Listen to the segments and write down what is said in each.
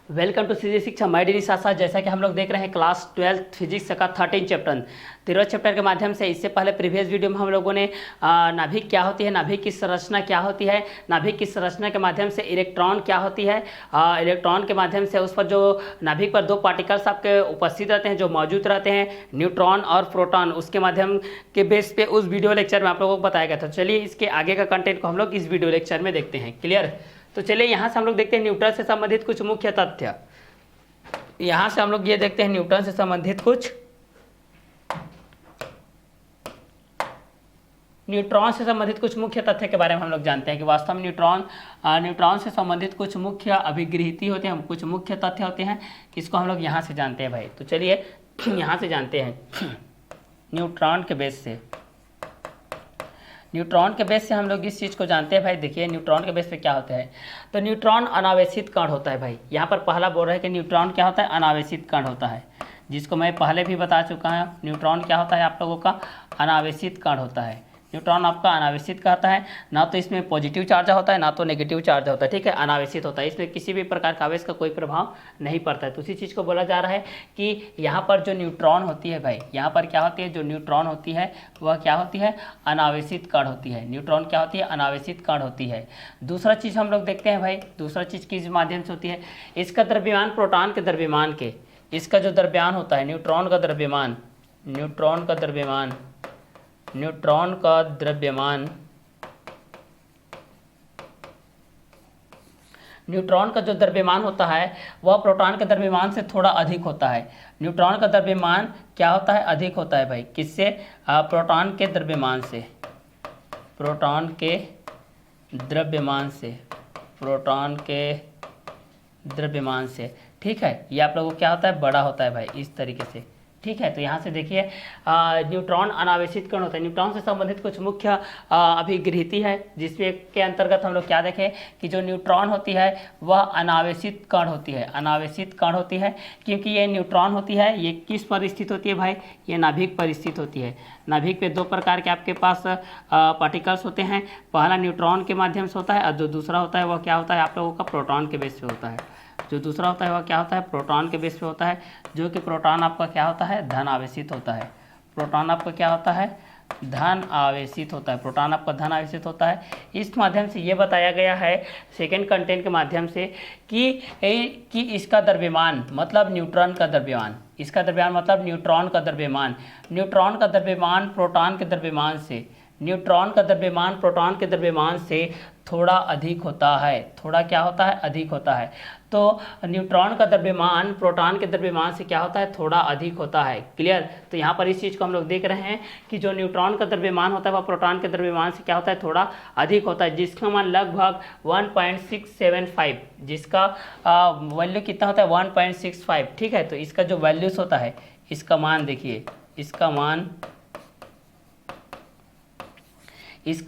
Welcome to CG शिक्षा मैं D सासा। जैसा कि हम लोग देख रहे हैं क्लास 12 फिजिक्स का 13 चैप्टर 13 चैप्टर के माध्यम से इससे पहले प्रीवियस वीडियो में हम लोगों ने नाभिक क्या होती है, नाभिक की संरचना क्या होती है, नाभिक की संरचना के माध्यम से इलेक्ट्रॉन क्या होती है, इलेक्ट्रॉन के माध्यम से उस पर जो नाभिक पर दो पार्टिकल्स आपके उपस्थित रहते हैं, जो मौजूद रहते हैं, न्यूट्रॉन और प्रोटॉन, उसके माध्यम के बेस पे उस वीडियो लेक्चर में आप लोगों को बताया गया था। चलिए इसके आगे का कंटेंट को हम लोग इस वीडियो लेक्चर में देखते हैं। क्लियर? तो चलिए यहाँ से हम लोग देखते हैं न्यूटन से संबंधित कुछ मुख्य तथ्य। यहाँ से हम लोग ये देखते हैं न्यूटन से संबंधित कुछ, न्यूट्रॉन से संबंधित कुछ मुख्य तथ्य के बारे में हम लोग जानते हैं कि वास्तव में न्यूट्रॉन से संबंधित कुछ मुख्य अभिगृहित होते हैं, कुछ मुख्य तथ्य होते हैं। इसको हम लोग यहाँ से जानते हैं भाई। तो चलिए यहाँ से जानते हैं न्यूट्रॉन के बेस से। न्यूट्रॉन के बेस से हम लोग इस चीज़ को जानते हैं भाई। देखिए न्यूट्रॉन के बेस पे क्या होता है। तो न्यूट्रॉन अनावेशित कण होता है भाई। यहाँ पर पहला बोल रहा है कि न्यूट्रॉन क्या होता है, अनावेशित कण होता है, जिसको मैं पहले भी बता चुका हूँ। न्यूट्रॉन क्या होता है आप लोगों का, अनावेशित कण होता है। न्यूट्रॉन आपका अनावेशित कहता है, ना तो इसमें पॉजिटिव चार्ज होता है ना तो नेगेटिव चार्ज होता है। ठीक है, अनावेशित होता है, इसमें किसी भी प्रकार का आवेश का कोई प्रभाव नहीं पड़ता है। तो उसी चीज़ को बोला जा रहा है कि यहाँ पर जो न्यूट्रॉन होती है भाई, यहाँ पर क्या होती है, जो न्यूट्रॉन होती है वह क्या होती है, अनावेशित कण होती है। न्यूट्रॉन क्या होती है, अनावेशित कण होती है। दूसरा चीज़ हम लोग देखते हैं भाई, दूसरा चीज़ किस माध्यम से होती है, इसका द्रव्यमान प्रोटॉन के द्रव्यमान के, इसका जो द्रव्यमान होता है, न्यूट्रॉन का द्रव्यमान, न्यूट्रॉन का द्रव्यमान, न्यूट्रॉन का द्रव्यमान, न्यूट्रॉन का जो द्रव्यमान होता है वह प्रोटॉन के द्रव्यमान से थोड़ा अधिक होता है। न्यूट्रॉन का द्रव्यमान क्या होता है, अधिक होता है भाई। किससे? प्रोटॉन के द्रव्यमान से, प्रोटॉन के द्रव्यमान से, प्रोटॉन के द्रव्यमान से। ठीक है, ये आप लोगों को क्या होता है, बड़ा होता है भाई, इस तरीके से। ठीक है, तो यहाँ से देखिए न्यूट्रॉन अनावेशित कण होता है। न्यूट्रॉन से संबंधित कुछ मुख्य अभिगृहित है, जिसमें के अंतर्गत हम लोग क्या देखें कि जो न्यूट्रॉन होती है वह अनावेशित कण होती है, अनावेशित कण होती है। क्योंकि ये न्यूट्रॉन होती है, ये किस पर स्थित होती है भाई, ये नाभिक पर स्थित होती है। नाभिक पे दो प्रकार के आपके पास पार्टिकल्स होते हैं। पहला न्यूट्रॉन के माध्यम से होता है और जो दूसरा होता है वह क्या होता है आप लोगों का, प्रोटॉन के बेस पे होता है। जो दूसरा होता है वह क्या होता है, प्रोटॉन के बेस पे होता है, जो कि प्रोटॉन आपका क्या होता है, धन आवेशित होता है। प्रोटॉन आपका क्या होता है, धन आवेशित होता है। प्रोटॉन आपका धन आवेशित होता है। इस माध्यम से ये बताया गया है सेकंड कंटेंट के माध्यम से कि इसका द्रव्यमान मतलब न्यूट्रॉन का द्रव्यमान, इसका द्रव्यमान मतलब न्यूट्रॉन का द्रव्यमान, न्यूट्रॉन का द्रव्यमान प्रोटॉन के द्रव्यमान से, न्यूट्रॉन का द्रव्यमान प्रोटॉन के द्रव्यमान से थोड़ा अधिक होता है। थोड़ा क्या होता है, अधिक होता है। तो न्यूट्रॉन का द्रव्यमान प्रोटॉन के द्रव्यमान से क्या होता है, थोड़ा अधिक होता है। क्लियर? तो यहाँ पर इस चीज़ को हम लोग देख रहे हैं कि जो न्यूट्रॉन का द्रव्यमान होता है वह प्रोटॉन के द्रव्यमान से क्या होता है, थोड़ा अधिक होता है, जिसका मान लगभग 1.675, जिसका वैल्यू कितना होता है, 1.65। ठीक है, तो इसका जो वैल्यूज होता है, इसका मान देखिए, इसका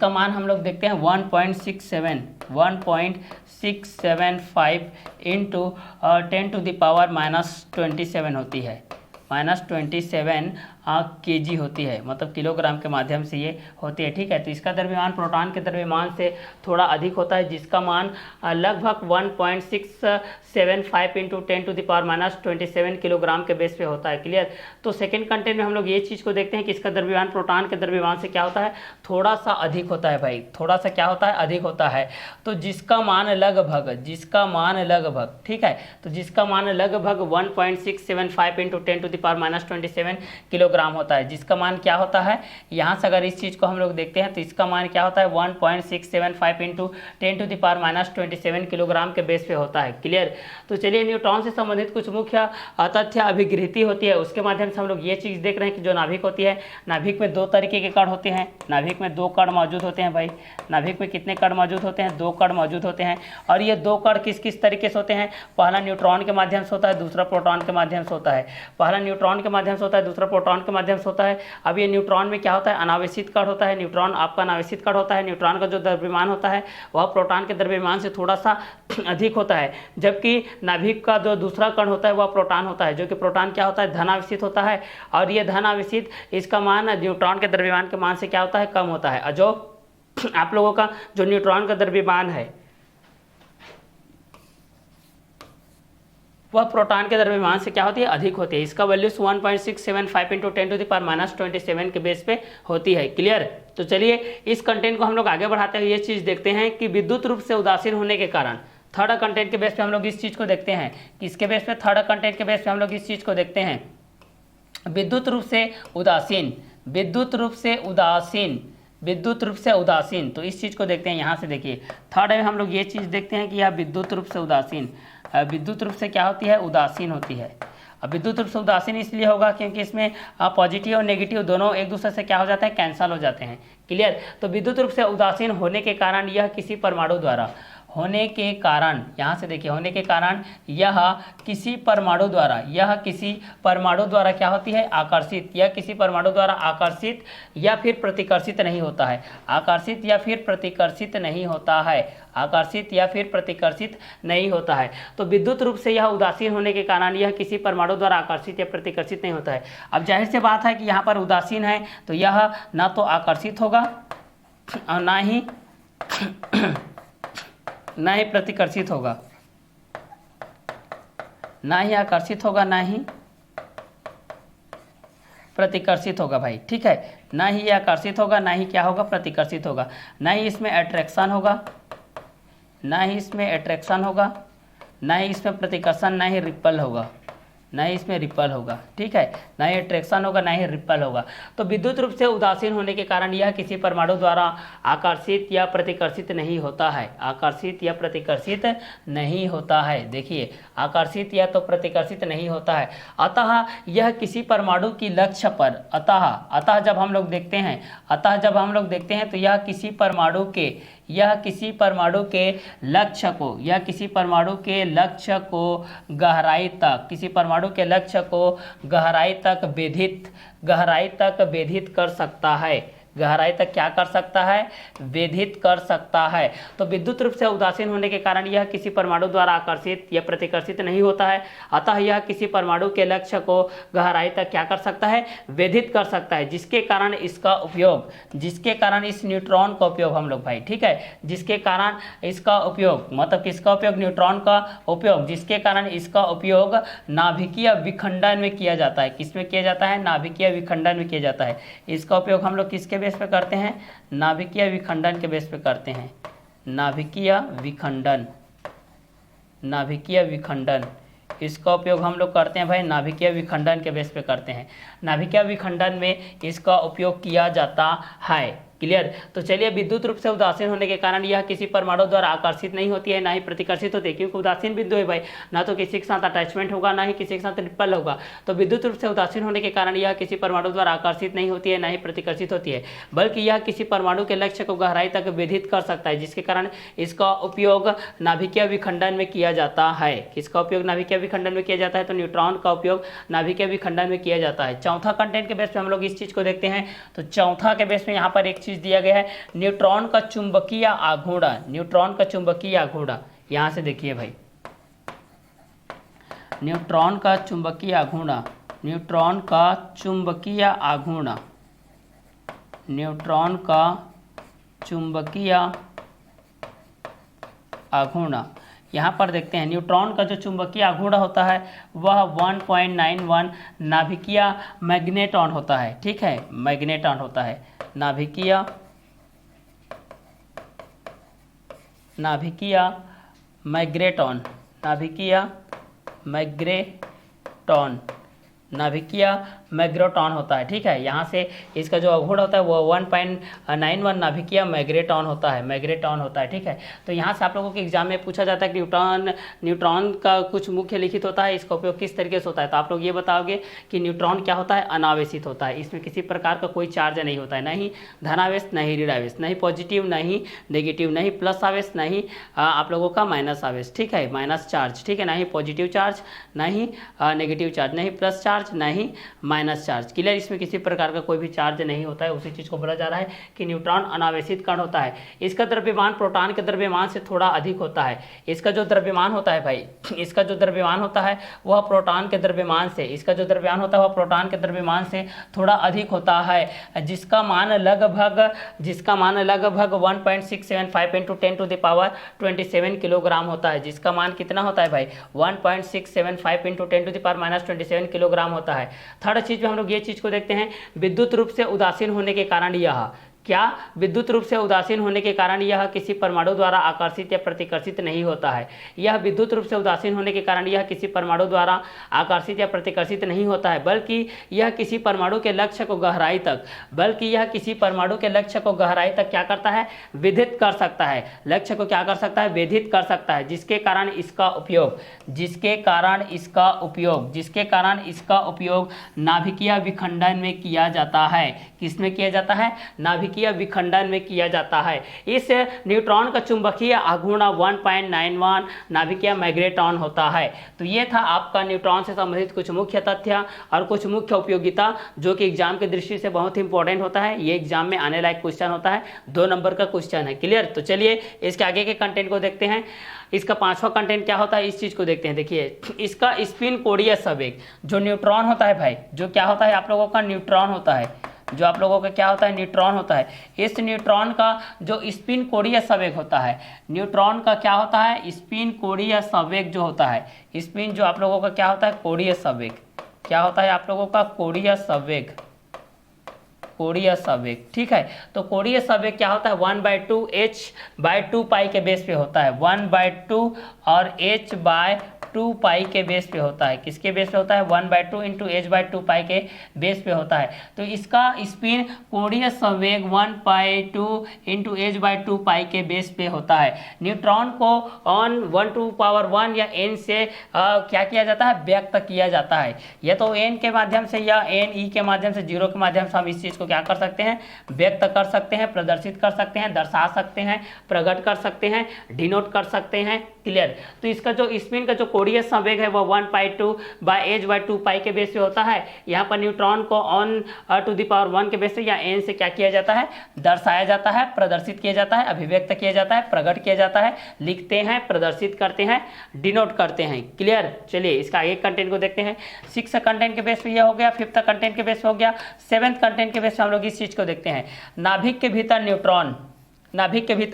मान हम लोग देखते हैं 1.675 इंटू 10⁻⁻27 होती है, -27 kg होती है, मतलब किलोग्राम के माध्यम से ये होती है। ठीक है, तो इसका द्रव्यमान प्रोटॉन के द्रव्यमान से थोड़ा अधिक होता है, जिसका मान लगभग 1.675 इंटू 10⁻⁻27 किलोग्राम के बेस पे होता है। क्लियर? तो सेकंड कंटेंट में हम लोग ये चीज़ को देखते हैं कि इसका द्रव्यमान प्रोटॉन के द्रव्यमान से क्या होता है, थोड़ा सा अधिक होता है भाई, थोड़ा सा क्या होता है, अधिक होता है। तो जिसका मान लगभग, ठीक है, तो जिसका मान लगभग 1.675 इंटू 10⁻⁻27 किलोग्राम होता है, जिसका मान क्या होता है, यहाँ से अगर इस चीज़ को हम लोग देखते हैं तो इसका मान क्या होता है, 1.675 इंटू 10⁻⁻27 किलोग्राम के बेस पे होता है। क्लियर? तो चलिए न्यूट्रॉन से संबंधित कुछ मुख्य तथ्य अभिगृहित होती है, उसके माध्यम से हम लोग ये चीज़ देख रहे हैं कि जो नाभिक होती है, नाभिक में दो तरीके के कण होते हैं। नाभिक में दो कण मौजूद होते हैं भाई। नाभिक में कितने कण मौजूद होते हैं, दो कण मौजूद होते हैं। और ये दो कण किस किस तरीके से होते हैं, पहला न्यूट्रॉन के माध्यम से होता है, दूसरा प्रोटॉन के माध्यम से होता है। पहला न्यूट्रॉन के माध्यम से होता है, दूसरा प्रोटॉन के माध्यम से होता है। अब ये न्यूट्रॉन में क्या होता है, अनावेशित कण होता है। न्यूट्रॉन आपका अनावेशित कण होता है। न्यूट्रॉन का जो द्रव्यमान होता है वह प्रोटॉन के द्रव्यमान से थोड़ा सा अधिक होता है, जबकि नाभिक का जो दूसरा कण होता है वह प्रोटॉन होता है, जो कि प्रोटॉन क्या होता है, धनावेशित होता है। और ये धनावेशित, इसका मान न्यूट्रॉन के द्रव्यमान के मान से क्या होता है, कम होता है। और जो आप लोगों का जो न्यूट्रॉन का द्रव्यमान है, वह प्रोटॉन के द्रव्यमान से क्या होती है, अधिक होती है। इसका वैल्यू 1.675 इंटू 10⁻⁻27 के बेस पे होती है। क्लियर। तो चलिए इस कंटेंट को हम लोग आगे बढ़ाते हुए ये चीज़ देखते हैं कि विद्युत रूप से उदासीन होने के कारण, थर्ड कंटेंट के बेस पे हम लोग इस चीज़ को देखते हैं। किसके बेस पे, थर्ड कंटेंट के बेस पे हम लोग इस चीज़ को देखते हैं, विद्युत रूप से उदासीन, विद्युत रूप से उदासीन, विद्युत रूप से उदासीन। तो इस चीज़ को देखते हैं, यहाँ से देखिए थर्ड में हम लोग ये चीज़ देखते हैं कि यह विद्युत रूप से उदासीन, विद्युत रूप से क्या होती है, उदासीन होती है। अब विद्युत रूप से उदासीन इसलिए होगा क्योंकि इसमें पॉजिटिव और नेगेटिव दोनों एक दूसरे से क्या हो जाते हैं, कैंसल हो जाते हैं। क्लियर। तो विद्युत रूप से उदासीन होने के कारण यह किसी परमाणु द्वारा, होने के कारण, यहाँ से देखिए होने के कारण यह किसी परमाणु द्वारा, यह किसी परमाणु द्वारा क्या होती है, आकर्षित, यह किसी परमाणु द्वारा आकर्षित या फिर प्रतिकर्षित नहीं होता है, आकर्षित या फिर प्रतिकर्षित नहीं होता है, आकर्षित या फिर प्रतिकर्षित नहीं होता है। तो विद्युत रूप से यह उदासीन होने के कारण यह किसी परमाणु द्वारा आकर्षित या प्रतिकर्षित नहीं होता है। अब जाहिर सी बात है कि यहाँ पर उदासीन है तो यह ना तो आकर्षित होगा और ना ही प्रतिकर्षित होगा, ना ही आकर्षित होगा, ना ही प्रतिकर्षित होगा भाई। ठीक है, ना ही ये आकर्षित होगा, ना ही क्या होगा, प्रतिकर्षित होगा, ना ही इसमें अट्रैक्शन होगा, ना ही इसमें अट्रैक्शन होगा, ना ही इसमें प्रतिकर्षण, ना ही रिपल होगा, ना ही इसमें रिपल होगा। ठीक है, ना ही अट्रैक्शन होगा, ना ही रिपल होगा। तो विद्युत रूप से उदासीन होने के कारण यह किसी परमाणु द्वारा आकर्षित या प्रतिकर्षित नहीं होता है, आकर्षित या प्रतिकर्षित नहीं होता है। देखिए आकर्षित या तो प्रतिकर्षित नहीं होता है। अतः यह किसी परमाणु की लक्ष्य पर, अतः जब हम लोग देखते हैं, अतः जब हम लोग देखते हैं तो यह किसी परमाणु के, यह किसी परमाणु के लक्ष्य को, यह किसी परमाणु के लक्ष्य को गहराई तक, किसी परमाणु के लक्ष्य को गहराई तक वेधित कर सकता है, गहराई तक क्या कर सकता है, वेधित कर सकता है। तो विद्युत रूप से उदासीन होने के कारण यह किसी परमाणु द्वारा आकर्षित या प्रतिकर्षित नहीं होता है। अतः यह किसी परमाणु के लक्ष्य को गहराई तक क्या कर सकता है, वेधित कर सकता है, जिसके कारण इसका उपयोग, जिसके कारण इस न्यूट्रॉन का उपयोग हम लोग भाई, ठीक है, जिसके कारण इसका उपयोग, मतलब किसका उपयोग, न्यूट्रॉन का उपयोग, जिसके कारण इसका उपयोग नाभिकीय विखंडन में किया जाता है। किस में किया जाता है, नाभिकीय विखंडन में किया जाता है। इसका उपयोग हम लोग किसके बेस पे करते हैं, नाभिकीय विखंडन के बेस पे करते हैं, नाभिकीय विखंडन, नाभिकीय विखंडन, इसका उपयोग हम लोग करते हैं भाई नाभिकीय विखंडन के बेस पे करते हैं। नाभिकीय विखंडन में इसका उपयोग किया जाता है। क्लियर। तो चलिए विद्युत रूप से उदासीन होने के कारण यह किसी परमाणु द्वारा आकर्षित नहीं होती है, ना ही प्रतिकर्षित होती है, क्योंकि उदासीन बिंदु है भाई, ना तो किसी के साथ अटैचमेंट होगा, ना ही किसी के साथ रिपल होगा। तो विद्युत रूप से उदासीन होने के कारण यह किसी परमाणु द्वारा आकर्षित नहीं होती है, ना ही प्रतिकर्षित होती है, बल्कि यह किसी परमाणु के लक्ष्य को गहराई तक वेधित कर सकता है, जिसके कारण इसका उपयोग नाभिकीय विखंडन में किया जाता है। किसका उपयोग नाभिकीय विखंडन में किया जाता है, तो न्यूट्रॉन का उपयोग नाभिकीय विखंडन में किया जाता है। चौथा कंटेंट के बेस पे हम लोग इस चीज को देखते हैं। तो चौथा के बेस पे यहाँ पर एक चीज दिया गया है, न्यूट्रॉन का चुंबकीय आघूर्ण, न्यूट्रॉन का चुंबकीय आघूर्ण। यहां से देखिए भाई, न्यूट्रॉन का चुंबकीय आघूर्ण, न्यूट्रॉन का चुंबकीय आघूर्ण, न्यूट्रॉन का चुंबकीय आघूर्ण। यहाँ पर देखते हैं न्यूट्रॉन का जो चुंबकीय आघूर्ण होता है वह 1.91 नाभिकीय मैग्नेटॉन होता है। ठीक है, मैग्नेटॉन होता है, नाभिकीय मैग्नेटॉन, नाभिकीय मैग्नेटॉन, नाभिकीय मैग्नेटॉन होता है। ठीक है, यहाँ से इसका जो आघूर्ण होता है वो 1.91 नाभिकीय मैग्नेटॉन होता है, मैग्नेटॉन होता है। ठीक है, तो यहाँ से आप लोगों के एग्जाम में पूछा जाता है कि न्यूट्रॉन का कुछ मुख्य लिखित होता है, इसका उपयोग किस तरीके से होता है। तो आप लोग ये बताओगे कि न्यूट्रॉन क्या होता है, अनावेशित होता है, इसमें किसी प्रकार का कोई चार्ज नहीं होता है, ना ही धनावेश, ना ही ऋणावेश, ना ही पॉजिटिव, ना ही नेगेटिव, ना ही प्लस आवेश, ना ही आप लोगों का माइनस आवेश। ठीक है, माइनस चार्ज। ठीक है, ना ही पॉजिटिव चार्ज, ना ही नेगेटिव चार्ज, ना ही प्लस चार्ज, चार्ज ना ही माइनस चार्ज। क्लियर, इसमें किसी प्रकार का कोई भी चार्ज नहीं होता है, उसी चीज़ को बोला जा रहा है कि न्यूट्रॉन अनावेशित कण होता है। इसका द्रव्यमान प्रोटॉन के द्रव्यमान से थोड़ा अधिक होता है। इसका जो द्रव्यमान होता है भाई, इसका जो द्रव्यमान होता है वह प्रोटॉन के द्रव्यमान से, इसका जो द्रव्यमान होता है वह प्रोटॉन के द्रव्यमान से थोड़ा अधिक होता है, जिसका मान लगभग 1.675 इंटू 10⁻27 किलोग्राम होता है। जिसका मान कितना होता है भाई, 1.675 इंटू 10⁻27 किलोग्राम होता है। थर्ड चीज में हम लोग ये चीज को देखते हैं, विद्युत रूप से उदासीन होने के कारण यह, क्या विद्युत रूप से उदासीन होने के कारण यह किसी परमाणु द्वारा आकर्षित या प्रतिकर्षित नहीं होता है। यह विद्युत रूप से उदासीन होने के कारण यह किसी परमाणु द्वारा आकर्षित या प्रतिकर्षित नहीं होता है, बल्कि यह किसी परमाणु के लक्ष्य को गहराई तक, क्या करता है, विदित कर सकता है। लक्ष्य को क्या कर सकता है, विदित कर सकता है, जिसके कारण इसका उपयोग नाभिकीय विखंडन में किया जाता है। किसमें किया जाता है, नाभिकीय विखंडन में किया जाता है। इस न्यूट्रॉन का चुंबकीय आघूर्ण 1.91 नाभिकीय मैग्नेट्रॉन होता है। तो ये था आपका न्यूट्रॉन से संबंधित कुछ मुख्य तथ्य और कुछ मुख्य उपयोगिता, जो कि एग्जाम की दृष्टि से बहुत ही इंपॉर्टेंट होता है। ये एग्जाम में आने लायक क्वेश्चन होता है, 2 नंबर का क्वेश्चन है। क्लियर, तो चलिए इसके आगे के कंटेंट को देखते हैं। इसका 5वां कंटेंट क्या होता है, इस चीज को देखते हैं। देखिए, इसका स्पिन कोणीय संवेग, जो न्यूट्रॉन होता है भाई, जो क्या होता है आप लोगों का, न्यूट्रॉन होता है, जो आप लोगों का क्या होता है, न्यूट्रॉन होता है। इस न्यूट्रॉन का जो स्पिन कोणीय संवेग होता है, न्यूट्रॉन का क्या होता है, स्पिन कोणीय संवेग जो होता है, स्पिन जो आप लोगों का क्या होता है, कोणीय संवेग, क्या होता है आप लोगों का, कोणीय संवेग, ठीक है। तो कोणीय संवेग क्या होता है, 1/2 h/2 पाई के बेस पे होता है, 1/2 और h/2 पाई के बेस पे होता है। किसके बेस पे होता है, 1/2 इंटू h/2 पाई के बेस पे होता है। तो इसका स्पिन कोणीय संवेग 1/2 इंटू h/2 पाई के बेस पे होता है। न्यूट्रॉन को ऑन 1⁻1 या n से क्या किया जाता है, व्यक्त किया जाता है। या तो n के माध्यम से या n के माध्यम से, 0 के माध्यम से हम इस चीज को क्या कर सकते हैं, व्यक्त कर सकते हैं, प्रदर्शित कर सकते हैं, दर्शा सकते हैं, प्रकट कर सकते हैं, डिनोट कर सकते हैं। क्लियर, तो इसका जो स्पिन का जो कोणीय संवेग है वो 1/2 पाई के बेस पे होता है। यहाँ पर न्यूट्रॉन को ऑन टू द पावर 1 के बेस पे या n से क्या किया जाता है, दर्शाया जाता है, प्रदर्शित किया जाता है, अभिव्यक्त किया जाता है, प्रकट किया जाता है, लिखते हैं, प्रदर्शित करते हैं, डिनोट करते हैं। क्लियर, चलिए इसका आगे कंटेंट को देखते हैं। 6 कंटेंट के बेस पे यह हो गया, 5th कंटेंट के बेस पे हो गया, 7th कंटेंट के बेस पे हम लोग इस चीज को देखते हैं। नाभिक के भीतर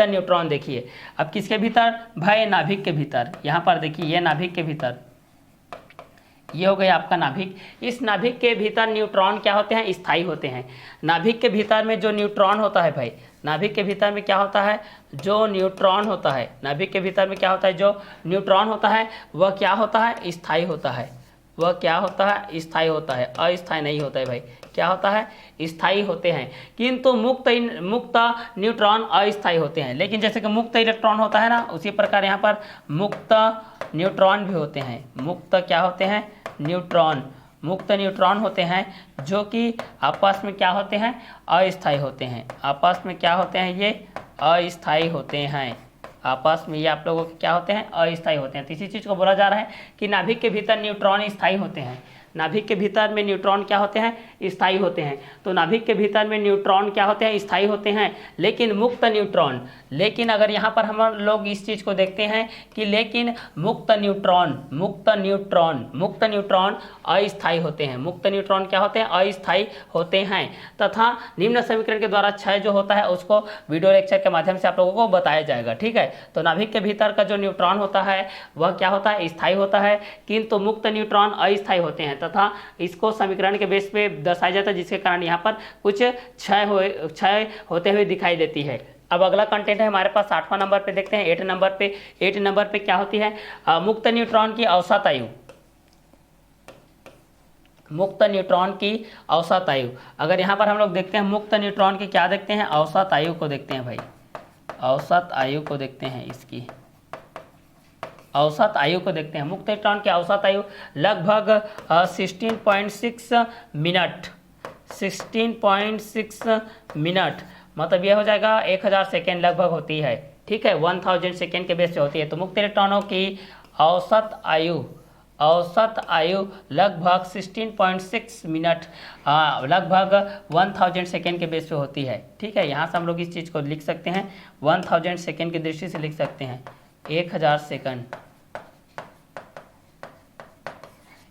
न्यूट्रॉन, देखिए, अब किसके भीतर भाई, नाभिक के भीतर। यहाँ पर देखिए, ये नाभिक के भीतर, ये हो गया आपका नाभिक। इस नाभिक के भीतर न्यूट्रॉन क्या होते हैं, स्थायी होते हैं। नाभिक के भीतर में जो न्यूट्रॉन होता है भाई, नाभिक के भीतर में क्या होता है, जो न्यूट्रॉन होता है, नाभिक के भीतर में क्या होता है, जो न्यूट्रॉन होता है वह क्या होता है, स्थायी होता है। वह क्या होता है, स्थायी होता है, अस्थायी नहीं होता है भाई। क्या होता है, स्थायी होते हैं। किंतु मुक्त न्यूट्रॉन अस्थायी होते हैं। लेकिन जैसे कि मुक्त इलेक्ट्रॉन होता है ना, उसी प्रकार यहाँ पर मुक्त न्यूट्रॉन भी होते हैं। मुक्त क्या होते हैं, न्यूट्रॉन, मुक्त न्यूट्रॉन होते हैं, जो कि आपस में क्या होते हैं, अस्थायी होते हैं। आपस में क्या होते हैं, ये अस्थायी होते हैं। आपस में ये आप लोगों के क्या होते हैं, अस्थायी होते हैं। तो इसी चीज़ को बोला जा रहा है कि नाभिक के भीतर न्यूट्रॉन स्थायी होते हैं। नाभिक के भीतर में न्यूट्रॉन क्या होते हैं, स्थायी होते हैं। तो नाभिक के भीतर में न्यूट्रॉन क्या होते हैं, स्थायी होते हैं। लेकिन मुक्त न्यूट्रॉन, लेकिन अगर यहाँ पर हम लोग इस चीज़ को देखते हैं कि लेकिन मुक्त न्यूट्रॉन अस्थायी होते हैं। मुक्त न्यूट्रॉन क्या होते हैं, अस्थायी होते हैं। तथा निम्न समीकरण के द्वारा क्षय जो होता है उसको वीडियो लेक्चर के माध्यम से आप लोगों को बताया जाएगा। ठीक है, तो नाभिक के भीतर का जो न्यूट्रॉन होता है वह क्या होता है, स्थायी होता है। किंतु मुक्त न्यूट्रॉन अस्थायी होते हैं तथा इसको समीकरण के बेस पे दर्शाया जाता है, जिसके कारण यहाँ पर कुछ क्षय होते हुए दिखाई देती है। अब अगला कंटेंट है हमारे पास 8वां नंबर पे, देखते हैं 8 नंबर पे क्या होती है, मुक्त न्यूट्रॉन की औसत आयु। मुक्त न्यूट्रॉन की औसत आयु, अगर यहाँ पर हम लोग देखते हैं मुक्त न्यूट्रॉन की क्या देखते हैं, औसत आयु को देखते हैं भाई। औसत आयु को देखते हैं, इसकी औसत आयु को देखते हैं। मुक्त न्यूट्रॉन की औसत आयु लगभग 16.6 मिनट, 16.6 मिनट, मतलब यह हो जाएगा 1000 सेकेंड लगभग होती है। ठीक है, 1000 सेकेंड के बेस पे होती है। तो मुक्त इलेक्ट्रॉनों की औसत औसत आयु लगभग 16.6 मिनट, लगभग 1000 सेकेंड के बेस पे होती है। ठीक है, यहाँ से हम लोग इस चीज़ को लिख सकते हैं, 1000 सेकेंड की दृष्टि से लिख सकते हैं 1000 सेकेंड,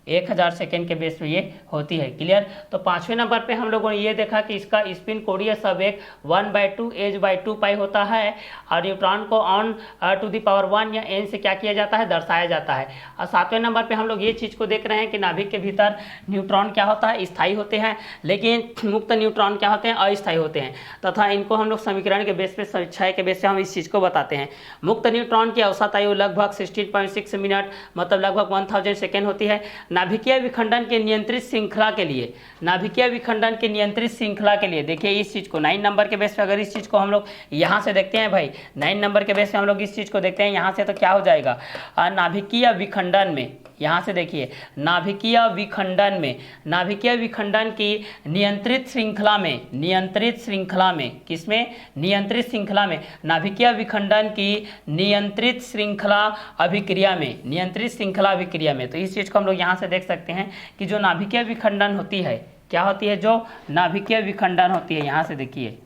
1000 सेकेंड के बेस पे ये होती है। क्लियर। तो 5वें नंबर पे हम लोगों ने ये देखा कि इसका स्पिन कोणीय संवेग 1/2 h/2 पाई होता है और न्यूट्रॉन को ऑन टू द पावर 1 या n से क्या किया जाता है, दर्शाया जाता है। और 7वें नंबर पे हम लोग ये चीज़ को देख रहे हैं कि नाभिक के भीतर न्यूट्रॉन क्या होता है, स्थायी होते हैं, लेकिन मुक्त न्यूट्रॉन क्या होते हैं, अस्थायी होते हैं, तथा इनको हम लोग समीकरण के बेस पे, क्षय के बेस पे हम इस चीज़ को बताते हैं। मुक्त न्यूट्रॉन की औसत आयु लगभग 16.6 मिनट, मतलब लगभग 1000 सेकेंड होती है। नाभिकीय विखंडन के नियंत्रित श्रृंखला के लिए, नाभिकीय विखंडन के नियंत्रित श्रृंखला के लिए देखिए इस चीज को 9 नंबर के बेस पे अगर इस चीज को हम लोग यहाँ से देखते हैं भाई, 9 नंबर के बेस पे हम लोग इस चीज को देखते हैं यहाँ से, तो क्या हो जाएगा, नाभिकीय विखंडन में, यहाँ से देखिए नाभिकीय विखंडन में, नाभिकीय विखंडन की नियंत्रित श्रृंखला में, नियंत्रित श्रृंखला में, किसमें, नियंत्रित श्रृंखला में, नाभिकीय विखंडन की नियंत्रित श्रृंखला अभिक्रिया में, नियंत्रित श्रृंखला अभिक्रिया में। तो इस चीज को हम लोग यहाँ से देख सकते हैं कि जो नाभिकीय विखंडन होती है, क्या होती है, जो नाभिकीय विखंडन होती है, यहाँ से देखिए,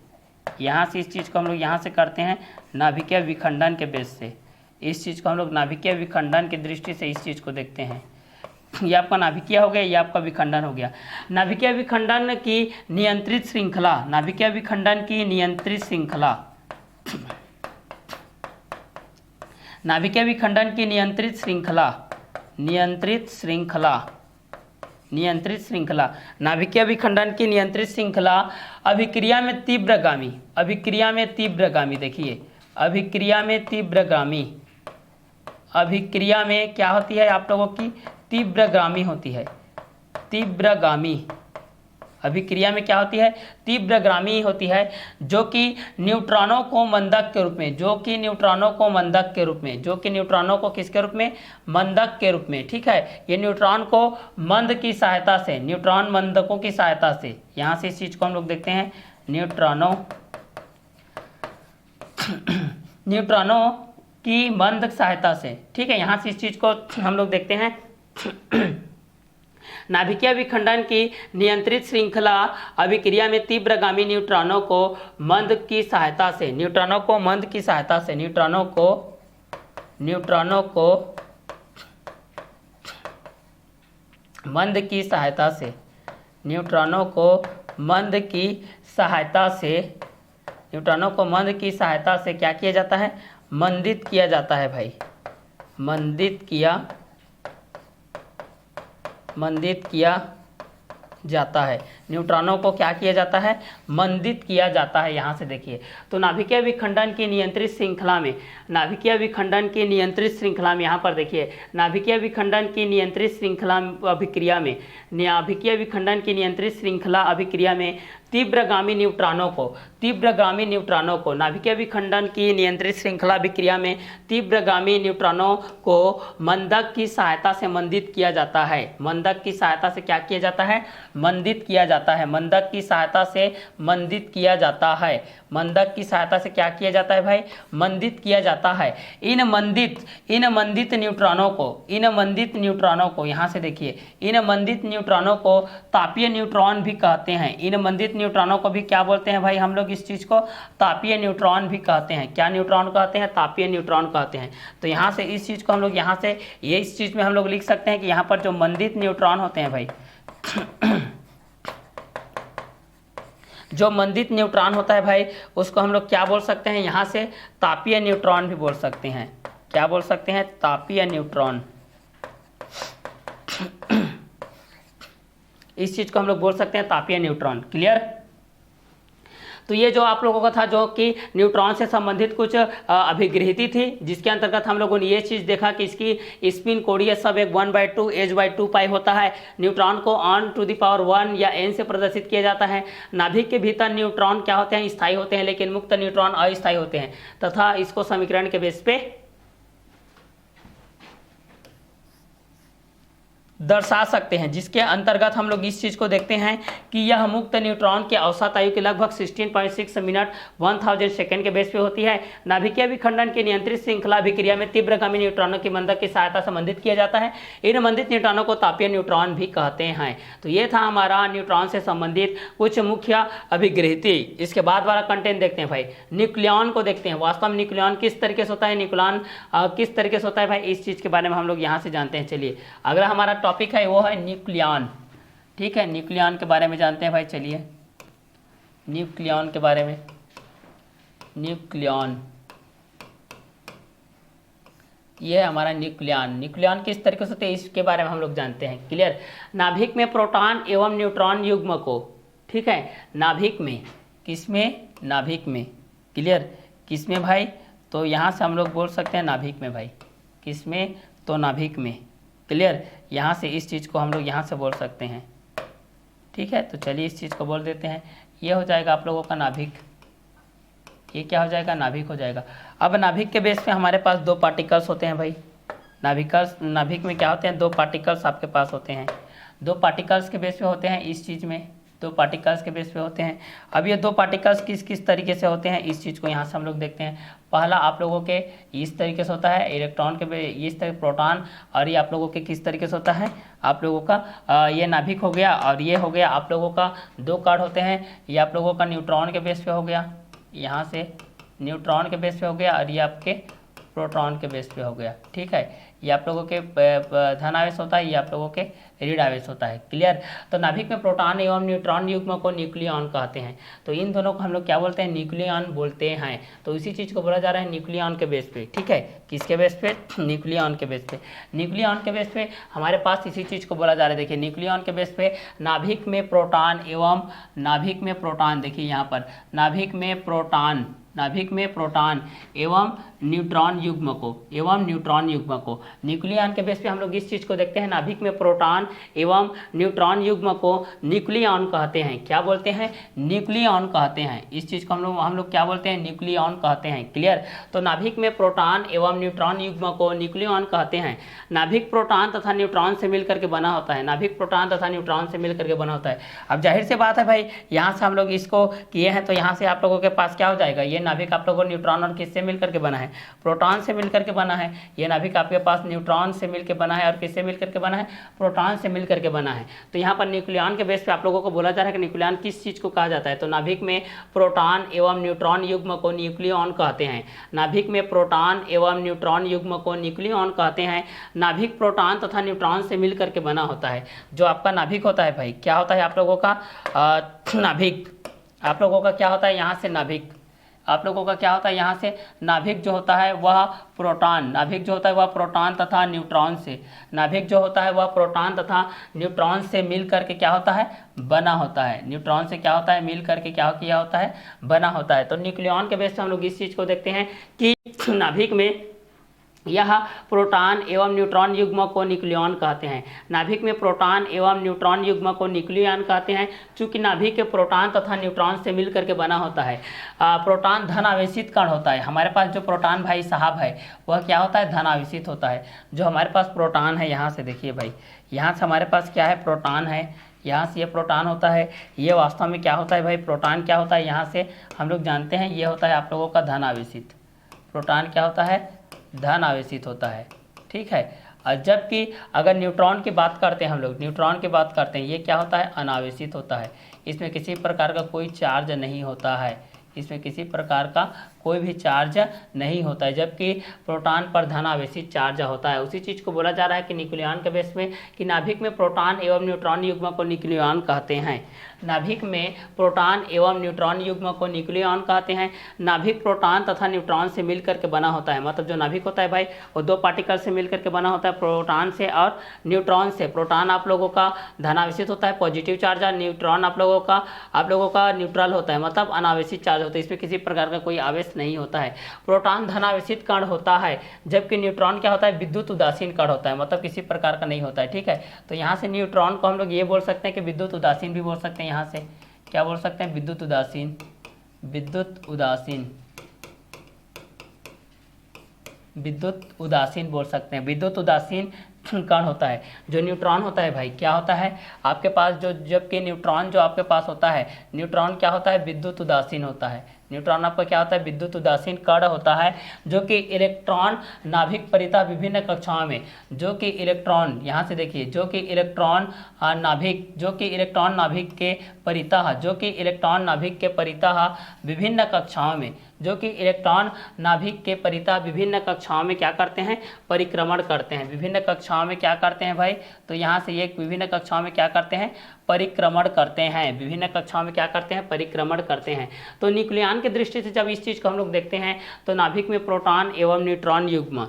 यहाँ से इस चीज को हम लोग यहाँ से करते हैं नाभिकीय विखंडन के बेस से, इस चीज़ को हम लोग नाभिकीय विखंडन की दृष्टि से इस चीज़ को देखते हैं। ये आपका नाभिकीय हो गया, ये आपका विखंडन हो गया। नाभिकीय विखंडन की नियंत्रित श्रृंखला, नाभिकीय विखंडन की नियंत्रित श्रृंखला, नाभिकीय विखंडन की नियंत्रित श्रृंखला, नियंत्रित श्रृंखला, नियंत्रित श्रृंखला, नाभिकीय विखंडन की नियंत्रित श्रृंखला अभिक्रिया में तीव्रगामी, अभिक्रिया में तीव्रगामी, देखिए अभिक्रिया में तीव्रगामी, अभिक्रिया में क्या होती है आप लोगों की, तीव्रगामी होती है, तीव्रगामी, अभिक्रिया में क्या होती है, तीव्रगामी होती है, जो कि न्यूट्रॉनों को मंदक के रूप में, जो कि न्यूट्रॉनों को मंदक के रूप में, जो कि न्यूट्रॉनों को किसके रूप में, मंदक के रूप में। ठीक है, ये न्यूट्रॉन को मंद की सहायता से, न्यूट्रॉन मंदकों की सहायता से, यहाँ से इस चीज को हम लोग देखते हैं, न्यूट्रॉनों, न्यूट्रॉनों की मंद सहायता से। ठीक है, यहाँ से इस चीज को हम लोग देखते हैं नाभिकीय विखंडन की नियंत्रित श्रृंखला अभिक्रिया में तीव्रगामी न्यूट्रॉनों को मंद की सहायता से, न्यूट्रॉनों को मंद की सहायता से, न्यूट्रॉनों को मंद की सहायता से, न्यूट्रॉनों को मंद की सहायता से, न्यूट्रॉनों को मंद की सहायता से क्या किया जाता है, मंदित किया जाता है भाई, मंदित किया जाता है। न्यूट्रॉनों को क्या किया जाता है, मंदित किया जाता है। यहाँ से देखिए, तो नाभिकीय विखंडन की नियंत्रित श्रृंखला में, नाभिकीय विखंडन की नियंत्रित श्रृंखला में, यहाँ पर देखिए नाभिकीय विखंडन की नियंत्रित श्रृंखला अभिक्रिया में, नाभिकीय विखंडन की नियंत्रित श्रृंखला अभिक्रिया में तीव्रगामी न्यूट्रॉनों को, तीव्रगामी न्यूट्रॉनों को, नाभिकीय विखंडन की नियंत्रित श्रृंखला अभिक्रिया में तीव्रगामी न्यूट्रॉनों को मंदक की सहायता से मंदित किया जाता है, मंदक की सहायता से क्या किया जाता है, मंदित किया जाता है, मंदक की सहायता से मंदित किया जाता है, मंदक की सहायता से क्या किया जाता है भाई, मंदित किया जाता है। इन मंदित न्यूट्रॉनों को, इन मंदित न्यूट्रॉनों को, यहाँ से देखिए इन मंदित न्यूट्रॉनों को तापीय न्यूट्रॉन भी कहते हैं। इन मंदित न्यूट्रॉनों को भी क्या बोलते हैं भाई हम लोग, इस चीज को तापीय न्यूट्रॉन भी कहते हैं। क्या न्यूट्रॉन कहते हैं, तापीय न्यूट्रॉन कहते हैं। तो यहाँ से इस चीज को हम लोग यहाँ से ये इस चीज में हम लोग लिख सकते हैं कि यहाँ पर जो मंदित न्यूट्रॉन होते हैं भाई जो मंदित न्यूट्रॉन होता है भाई, उसको हम लोग क्या बोल सकते हैं, यहाँ से तापीय न्यूट्रॉन भी बोल सकते हैं। क्या बोल सकते हैं, तापीय न्यूट्रॉन। इस चीज को हम लोग बोल सकते हैं तापीय न्यूट्रॉन। क्लियर। तो ये जो आप लोगों का था जो कि न्यूट्रॉन से संबंधित कुछ अभिगृहिती थी, जिसके अंतर्गत हम लोगों ने ये चीज़ देखा कि इसकी स्पिन कोणीय संवेग 1/2 h/2 पाई होता है। न्यूट्रॉन को ऑन टू द पावर 1 या n से प्रदर्शित किया जाता है। नाभिक के भीतर न्यूट्रॉन क्या होते हैं, स्थायी होते हैं, लेकिन मुक्त न्यूट्रॉन अस्थायी होते हैं, तथा इसको समीकरण के बेस पे दर्शा सकते हैं, जिसके अंतर्गत हम लोग इस चीज़ को देखते हैं कि यह मुक्त न्यूट्रॉन की औसत आयु के लगभग 16.6 मिनट 1000 सेकेंड के बेस पे होती है। नाभिकीय विखंडन की नियंत्रित श्रृंखला अभिक्रिया में तीव्रगामी न्यूट्रॉनों की मंदक की सहायता से मंदित किया जाता है। इन मंदित न्यूट्रॉनों को तापीय न्यूट्रॉन भी कहते हैं। तो ये था हमारा न्यूट्रॉन से संबंधित कुछ मुख्य अभिगृहित। इसके बाद वाला कंटेंट देखते हैं भाई, न्यूक्लियॉन को देखते हैं। वास्तव में न्यूक्लियॉन किस तरीके से होता है, न्यूक्लियॉन किस तरीके से होता है भाई, इस चीज़ के बारे में हम लोग यहाँ से जानते हैं। चलिए अगला हमारा टॉपिक है वो है न्यूक्लियॉन। ठीक है, न्यूक्लियॉन के बारे में जानते हैं भाई। चलिए न्यूक्लियॉन के बारे में, न्यूक्लियॉन ये है हमारा न्यूक्लियॉन। न्यूक्लियॉन किस तरीके से होते हैं इसके बारे में हम लोग जानते हैं। क्लियर। नाभिक में प्रोटॉन एवं न्यूट्रॉन युग्म को, ठीक है, नाभिक में, किसमें, नाभिक में। क्लियर, किसमें भाई, तो यहाँ से हम लोग बोल सकते हैं नाभिक में भाई, किसमें, तो नाभिक में। क्लियर, यहाँ से इस चीज़ को हम लोग यहाँ से बोल सकते हैं। ठीक है, तो चलिए इस चीज़ को बोल देते हैं। ये हो जाएगा आप लोगों का नाभिक, ये क्या हो जाएगा, नाभिक हो जाएगा। अब नाभिक के बेस पे हमारे पास दो पार्टिकल्स होते हैं भाई। नाभिक में क्या होते हैं, दो पार्टिकल्स आपके पास होते हैं। दो पार्टिकल्स के बेस पे होते हैं इस चीज़ में, दो पार्टिकल्स के बेस पे होते हैं। अब ये दो पार्टिकल्स किस किस तरीके से होते हैं इस चीज़ को यहाँ से हम लोग देखते हैं। पहला आप लोगों के इस तरीके से होता है इलेक्ट्रॉन के इस तरह प्रोटॉन, और ये आप लोगों के किस तरीके से होता है, आप लोगों का ये नाभिक हो गया, और ये हो गया आप लोगों का दो कार्ड होते हैं। ये आप लोगों का न्यूट्रॉन के बेस पे हो गया, यहाँ से न्यूट्रॉन के बेस पे हो गया, और ये आपके प्रोटॉन के बेस पे हो गया। ठीक है, ये आप लोगों के धन आवेश होता है, ये आप लोगों के ऋण आवेश होता है। क्लियर। तो नाभिक में प्रोटॉन एवं न्यूट्रॉन युग्म को न्यूक्लियॉन कहते हैं। तो इन दोनों को हम लोग क्या बोलते हैं, न्यूक्लियॉन बोलते हैं। तो इसी चीज़ को बोला जा रहा है न्यूक्लियॉन के बेस पे। ठीक है, किसके बेस पे, न्यूक्लियॉन के बेस पे। न्यूक्लियॉन के बेस पे हमारे पास इसी चीज़ को बोला जा रहा है। देखिए न्यूक्लियॉन के बेस पे नाभिक में प्रोटॉन एवं नाभिक में प्रोटॉन, देखिए यहाँ पर नाभिक में प्रोटॉन एवं न्यूट्रॉन युग्म को, न्यूक्लियॉन के बेस पे हम लोग इस चीज़ को देखते हैं। नाभिक में प्रोटॉन एवं न्यूट्रॉन युग्म को न्यूक्लियॉन कहते हैं। क्या बोलते हैं, न्यूक्लियॉन कहते हैं। इस चीज़ को हम लोग क्या बोलते हैं, न्यूक्लियॉन कहते हैं। क्लियर। तो नाभिक में प्रोटॉन एवं न्यूट्रॉन युग्म को न्यूक्लियॉन कहते हैं। नाभिक प्रोटॉन तथा न्यूट्रॉन से मिलकर के बना होता है, नाभिक प्रोटॉन तथा न्यूट्रॉन से मिलकर के बना होता है। अब जाहिर सी बात है भाई, यहाँ से हम लोग इसको किए हैं, तो यहाँ से आप लोगों के पास क्या हो जाएगा, ये नाभिक आप लोगों को न्यूट्रॉन और किससे मिलकर के बना है, प्रोटॉन से मिलकर के बना है। ये नाभिक आपके पास न्यूट्रॉन से मिलकर बना है, और किससे मिलकर के बना है, प्रोटॉन से मिलकर के बना है। तो यहाँ पर न्यूक्लियॉन के बेस पे आप लोगों को बोला जा रहा है कि न्यूक्लियॉन किस चीज़ को कहा जाता है, तो नाभिक में प्रोटॉन एवं न्यूट्रॉन युग्म को न्यूक्लियॉन कहते हैं। नाभिक में प्रोटॉन एवं न्यूट्रॉन युग्म को न्यूक्लियॉन कहते हैं। नाभिक प्रोटॉन तथा न्यूट्रॉन से मिलकर के बना होता है। जो आपका नाभिक होता है भाई, क्या होता है आप लोगों का नाभिक, आप लोगों का क्या होता है, यहाँ से नाभिक, आप लोगों का क्या होता है, यहाँ से नाभिक जो होता है वह प्रोटॉन, नाभिक जो होता है वह प्रोटॉन तथा न्यूट्रॉन से, नाभिक जो होता है वह प्रोटॉन तथा न्यूट्रॉन से मिल करके क्या होता है, बना होता है। न्यूट्रॉन से क्या होता है, मिल करके क्या किया होता है, बना होता है। तो न्यूक्लियॉन के बेस पे हम लोग इस चीज़ को देखते हैं कि नाभिक में यह प्रोटॉन एवं न्यूट्रॉन युग्म को न्यूक्लियॉन कहते हैं। नाभिक में प्रोटॉन एवं न्यूट्रॉन युग्म को न्यूक्लियॉन कहते हैं, चूंकि नाभिक के प्रोटॉन तथा न्यूट्रॉन से मिलकर के बना होता है। प्रोटॉन धन आवेशित कण होता है। हमारे पास जो प्रोटॉन भाई साहब है वह क्या होता है, धन आवेशित होता है। जो हमारे पास प्रोटॉन है, यहाँ से देखिए भाई, यहाँ से हमारे पास क्या है, प्रोटॉन है, यहाँ से ये प्रोटॉन होता है। ये वास्तव में क्या होता है भाई, प्रोटॉन क्या होता है, यहाँ से हम लोग जानते हैं ये होता है आप लोगों का धन आवेशित। प्रोटॉन क्या होता है, धन आवेशित होता है। ठीक है। और जबकि अगर न्यूट्रॉन की बात करते हैं हम लोग, न्यूट्रॉन की बात करते हैं, ये क्या होता है, अनावेशित होता है। इसमें किसी प्रकार का कोई चार्ज नहीं होता है, इसमें किसी प्रकार का कोई भी चार्ज नहीं होता है। जबकि प्रोटॉन पर धन आवेशित चार्ज होता है। उसी चीज़ को बोला जा रहा है कि न्यूक्लियॉन के बेस में कि नाभिक में प्रोटॉन एवं न्यूट्रॉन युग्म को न्यूक्लियॉन कहते हैं। नाभिक में प्रोटॉन एवं न्यूट्रॉन युग्म को न्यूक्लियॉन कहते हैं। नाभिक प्रोटॉन तथा न्यूट्रॉन से मिलकर के बना होता है। मतलब जो नाभिक होता है भाई वो दो पार्टिकल से मिलकर के बना होता है, प्रोटॉन से और न्यूट्रॉन से। प्रोटॉन आप लोगों का धन आवेशित होता है, पॉजिटिव चार्ज, और न्यूट्रॉन आप लोगों का न्यूट्रल होता है, मतलब अनावेशित चार्ज होता है। इसमें किसी प्रकार का कोई आवेश नहीं होता है। प्रोटॉन धनावेशित कण होता है, जबकि न्यूट्रॉन क्या होता है, विद्युत उदासीन कण होता है, मतलब किसी प्रकार का नहीं होता है। ठीक है। तो यहाँ से न्यूट्रॉन को हम लोग ये बोल सकते हैं कि विद्युत उदासीन भी बोल सकते हैं। यहाँ से क्या बोल सकते हैं, विद्युत उदासीन, विद्युत उदासीन, विद्युत उदासीन बोल सकते हैं। विद्युत उदासीन कण होता है। जो न्यूट्रॉन होता है भाई क्या होता है आपके पास, जो जबकि न्यूट्रॉन जो आपके पास होता है, न्यूट्रॉन क्या होता है, विद्युत उदासीन होता है। न्यूट्रॉन आपका क्या होता है, विद्युत उदासीन कण होता है, जो कि इलेक्ट्रॉन नाभिक परितः विभिन्न कक्षाओं में, जो कि इलेक्ट्रॉन, यहाँ से देखिए, जो कि इलेक्ट्रॉन नाभिक, जो कि इलेक्ट्रॉन नाभिक के परितः, जो कि इलेक्ट्रॉन नाभिक के परितः विभिन्न कक्षाओं में, जो कि इलेक्ट्रॉन नाभिक के परितः विभिन्न कक्षाओं में क्या करते हैं, परिक्रमण करते हैं। विभिन्न कक्षाओं में क्या करते हैं भाई, तो यहाँ से ये विभिन्न कक्षाओं में क्या करते हैं, परिक्रमण करते हैं। विभिन्न कक्षाओं में क्या करते हैं, परिक्रमण करते हैं। तो न्यूक्लियन की दृष्टि से जब इस चीज़ को हम लोग देखते हैं तो नाभिक में प्रोटॉन एवं न्यूट्रॉन युग्म,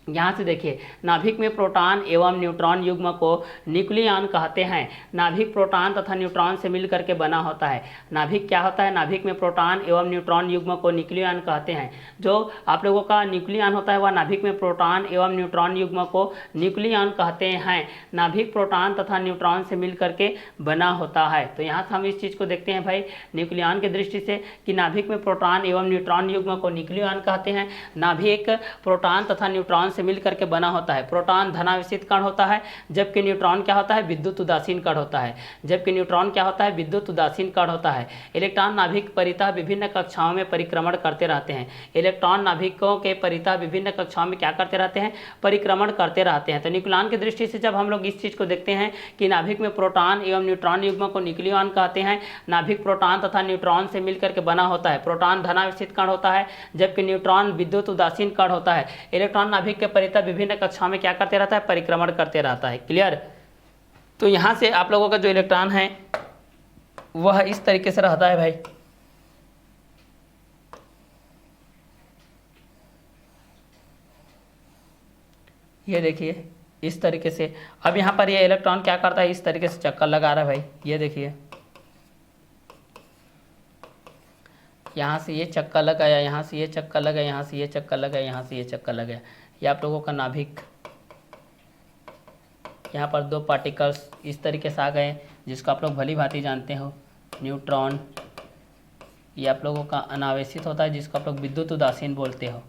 यहाँ से देखिए, नाभिक में प्रोटॉन एवं न्यूट्रॉन युग्म को न्यूक्लियन कहते हैं। नाभिक प्रोटॉन तथा न्यूट्रॉन से मिलकर के बना होता है। नाभिक क्या होता है, नाभिक में प्रोटॉन एवं न्यूट्रॉन युग्म को न्यूक्लियन कहते हैं। जो आप लोगों का न्यूक्लियन होता है वह नाभिक में प्रोटॉन एवं न्यूट्रॉन युग्म को न्यूक्लियन कहते हैं। नाभिक प्रोटॉन तथा न्यूट्रॉन से मिलकर के बना होता है। तो यहाँ से हम इस चीज़ को देखते हैं भाई न्यूक्लियन की दृष्टि से कि नाभिक में प्रोटॉन एवं न्यूट्रॉन युग्म को न्यूक्लियन कहते हैं। नाभिक प्रोटॉन तथा न्यूट्रॉन मिलकर के बना होता है। प्रोटॉन धनावेशित कण होता है, जबकि न्यूट्रॉन क्या होता है, विद्युत उदासीन कण होता है। जबकि न्यूट्रॉन क्या होता है, विद्युत उदासीन कण होता है। इलेक्ट्रॉन नाभिक परितः विभिन्न कक्षाओं में परिक्रमण करते रहते हैं। इलेक्ट्रॉन नाभिकों के परितः विभिन्न कक्षाओं में क्या करते रहते हैं, परिक्रमण करते रहते हैं। तो न्यूक्लियन की दृष्टि से जब हम लोग इस चीज को देखते हैं कि नाभिक में प्रोटॉन एवं न्यूट्रॉन युग्म को न्यूक्लियन कहते हैं। नाभिक प्रोटॉन तथा न्यूट्रॉन से मिलकर के बना होता है। प्रोटॉन धनावेशित कण होता है, जबकि न्यूट्रॉन विद्युत उदासीन कण होता है। इलेक्ट्रॉन नाभिक के परितः विभिन्न कक्षाओं में क्या करते रहता है, परिक्रमण करते रहता है। क्लियर। तो यहां से आप लोगों का जो इलेक्ट्रॉन है वह इस तरीके से रहता है भाई। ये देखिए इस तरीके से। अब यहां पर ये इलेक्ट्रॉन क्या करता है, इस तरीके से चक्कर लगा रहा है भाई। ये देखिए यहाँ से ये चक्कर लगाया, यहाँ से ये चक्कर लगाया, यहाँ से ये चक्कर लगाया, यहाँ से ये चक्कर लगाया। ये आप लोगों का नाभिक, यहाँ पर दो पार्टिकल्स इस तरीके से आ गए, जिसको आप लोग भली भांति जानते हो, न्यूट्रॉन। ये आप लोगों का अनावेशित होता है, जिसको आप लोग विद्युत उदासीन बोलते हो।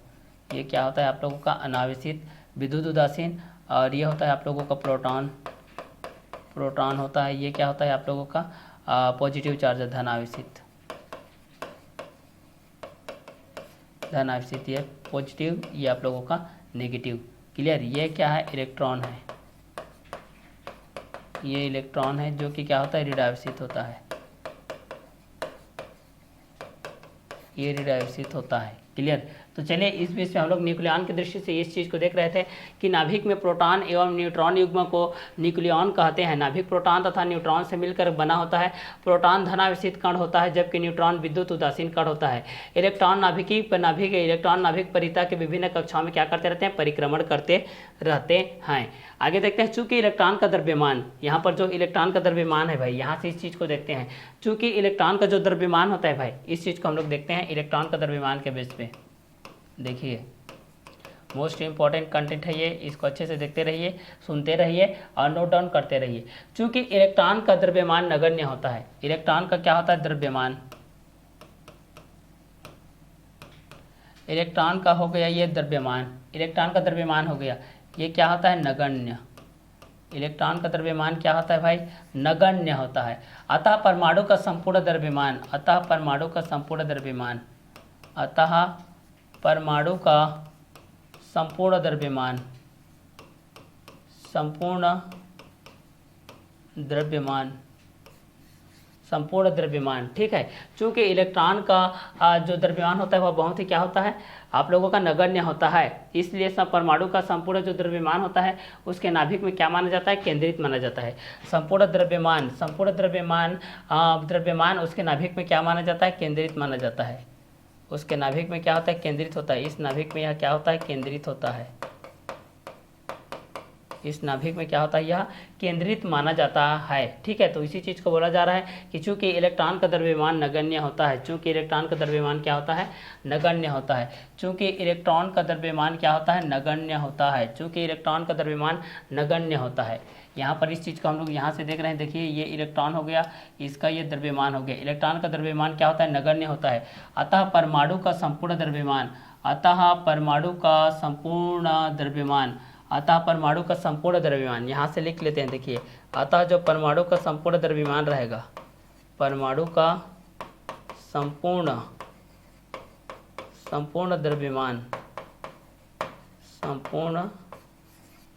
ये क्या होता है आप लोगों का, अनावेशित विद्युत उदासीन। और ये होता है आप लोगों का प्रोटॉन, प्रोटॉन होता है। ये क्या होता है आप लोगों का, पॉजिटिव चार्ज, धनावेशित, धनावेशित ये पॉजिटिव, ये आप लोगों का नेगेटिव। क्लियर। ये क्या है, इलेक्ट्रॉन है। ये इलेक्ट्रॉन है जो कि क्या होता है, ऋणावेशित होता है। ये ऋणावेशित होता है। क्लियर। तो चलिए इस बीच में हम लोग न्यूक्लियन की दृष्टि से इस चीज़ को देख रहे थे कि नाभिक में प्रोटॉन एवं न्यूट्रॉन युग्म को न्यूक्लियन कहते हैं। नाभिक प्रोटॉन तथा न्यूट्रॉन से मिलकर बना होता है। प्रोटॉन धनावेशित कण होता है, जबकि न्यूट्रॉन विद्युत उदासीन कण होता है। इलेक्ट्रॉन इलेक्ट्रॉन नाभिक परितः के विभिन्न कक्षाओं में क्या करते रहते हैं, परिक्रमण करते रहते हैं। आगे देखते हैं, चूंकि इलेक्ट्रॉन का द्रव्यमान, यहाँ पर जो इलेक्ट्रॉन का द्रव्यमान है भाई, यहाँ से इस चीज़ को देखते हैं। चूंकि इलेक्ट्रॉन का जो द्रव्यमान होता है भाई, इस चीज़ को हम लोग देखते हैं इलेक्ट्रॉन का द्रव्यमान के बेस पे। देखिए मोस्ट इंपॉर्टेंट कंटेंट है ये, इसको अच्छे से देखते रहिए, सुनते रहिए और नोट डाउन करते रहिए। चूंकि इलेक्ट्रॉन का द्रव्यमान नगण्य होता है। इलेक्ट्रॉन का क्या होता है, द्रव्यमान। इलेक्ट्रॉन का हो गया ये द्रव्यमान, इलेक्ट्रॉन का द्रव्यमान हो गया, ये क्या होता है, नगण्य। इलेक्ट्रॉन का द्रव्यमान क्या होता है भाई, नगण्य होता है। अतः परमाणु का संपूर्ण द्रव्यमान, अतः परमाणु का संपूर्ण द्रव्यमान, अतः परमाणु का संपूर्ण द्रव्यमान, संपूर्ण द्रव्यमान, संपूर्ण द्रव्यमान। ठीक है। चूंकि इलेक्ट्रॉन का जो द्रव्यमान होता है वह बहुत ही क्या होता है, आप लोगों का नगण्य होता है, इसलिए सब परमाणु का संपूर्ण जो द्रव्यमान होता है उसके नाभिक में क्या माना जाता है, केंद्रित माना जाता है। संपूर्ण द्रव्यमान, संपूर्ण द्रव्यमान, द्रव्यमान उसके नाभिक में क्या माना जाता है, केंद्रित माना जाता है। उसके नाभिक में क्या होता है, केंद्रित होता है। इस नाभिक में यह क्या होता है, केंद्रित होता है। इस नाभिक में क्या होता है, यह केंद्रित माना जाता है। ठीक है। तो इसी चीज़ को बोला जा रहा है कि चूंकि इलेक्ट्रॉन का द्रव्यमान नगण्य होता है, चूंकि इलेक्ट्रॉन का द्रव्यमान क्या होता है, नगण्य होता है। चूंकि इलेक्ट्रॉन का द्रव्यमान क्या होता है, नगण्य होता है। चूंकि इलेक्ट्रॉन का द्रव्यमान नगण्य होता है। यहाँ पर इस चीज़ को हम लोग यहाँ से देख रहे हैं। देखिए ये इलेक्ट्रॉन हो गया, इसका ये द्रव्यमान हो गया। इलेक्ट्रॉन का द्रव्यमान क्या होता है, नगण्य होता है। अतः परमाणु का संपूर्ण द्रव्यमान, अतः परमाणु का संपूर्ण द्रव्यमान, अतः परमाणु का संपूर्ण द्रव्यमान, यहाँ से लिख लेते हैं, देखिए, अतः जो परमाणु का संपूर्ण द्रव्यमान रहेगा, परमाणु का संपूर्ण द्रव्यमान, संपूर्ण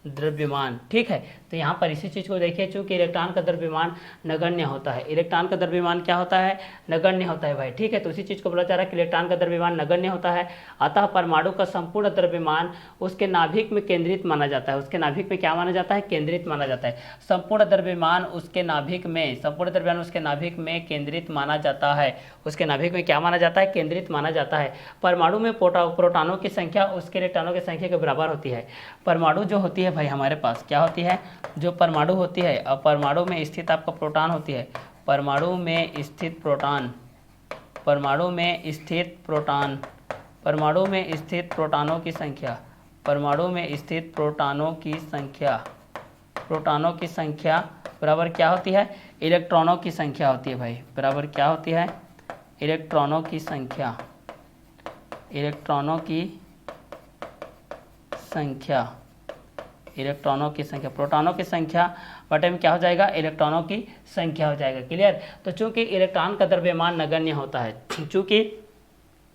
द्रव्यमान, ठीक है। तो यहाँ पर इसी चीज़ को देखिए, चूंकि इलेक्ट्रॉन का द्रव्यमान नगण्य होता है, इलेक्ट्रॉन का द्रव्यमान क्या होता है, नगण्य होता है भाई, ठीक है। तो इसी चीज़ को बोला जा रहा है कि इलेक्ट्रॉन का द्रव्यमान नगण्य होता है, अतः परमाणु का संपूर्ण द्रव्यमान उसके नाभिक में केंद्रित माना जाता है। उसके नाभिक में क्या माना जाता है, केंद्रित माना जाता है। संपूर्ण द्रव्यमान उसके नाभिक में, संपूर्ण द्रव्यमान उसके नाभिक में केंद्रित माना जाता है। उसके नाभिक में क्या माना जाता है, केंद्रित माना जाता है। परमाणु में प्रोटॉनों की संख्या उसके इलेक्ट्रॉनों की संख्या के बराबर होती है। परमाणु जो होती है भाई हमारे पास क्या होती है, जो परमाणु होती है, और परमाणु में स्थित आपका प्रोटॉन होती है, परमाणु में स्थित प्रोटॉन, परमाणु में स्थित प्रोटॉन, परमाणु में स्थित प्रोटॉनों की संख्या, परमाणु में स्थित प्रोटॉनों की संख्या, प्रोटॉनों की संख्या बराबर क्या होती है, इलेक्ट्रॉनों की संख्या होती है भाई, बराबर क्या होती है, इलेक्ट्रॉनों की संख्या, इलेक्ट्रॉनों की संख्या, इलेक्ट्रॉनों की संख्या, प्रोटॉनों की संख्या बटे में क्या हो जाएगा, इलेक्ट्रॉनों की संख्या हो जाएगा। क्लियर। तो चूंकि इलेक्ट्रॉन का द्रव्यमान नगण्य होता है, चूंकि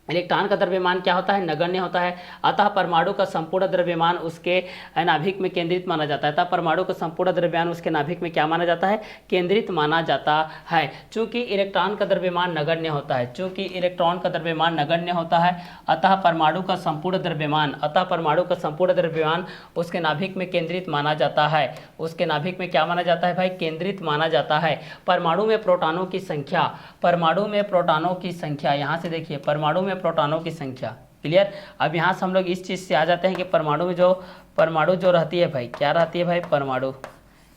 इलेक्ट्रॉन का द्रव्यमान क्या होता है, नगण्य होता है, अतः परमाणु का संपूर्ण द्रव्यमान उसके नाभिक में केंद्रित माना जाता है। अतः परमाणु का संपूर्ण द्रव्यमान उसके नाभिक में क्या माना जाता है, केंद्रित माना जाता है। चूंकि इलेक्ट्रॉन का द्रव्यमान नगण्य होता है, चूंकि इलेक्ट्रॉन का द्रव्यमान नगण्य होता है, अतः परमाणु का संपूर्ण द्रव्यमान, अतः परमाणु का संपूर्ण द्रव्यमान उसके नाभिक में केंद्रित माना जाता है। उसके नाभिक में क्या माना जाता है भाई, केंद्रित माना जाता है। परमाणु में प्रोटॉनों की संख्या, परमाणु में प्रोटॉनों की संख्या, यहाँ से देखिए, परमाणु में प्रोटॉनों की संख्या। क्लियर। अब यहाँ से हम लोग इस चीज़ से आ जाते हैं कि परमाणु में जो रहती है भाई, क्या रहती है भाई, परमाणु,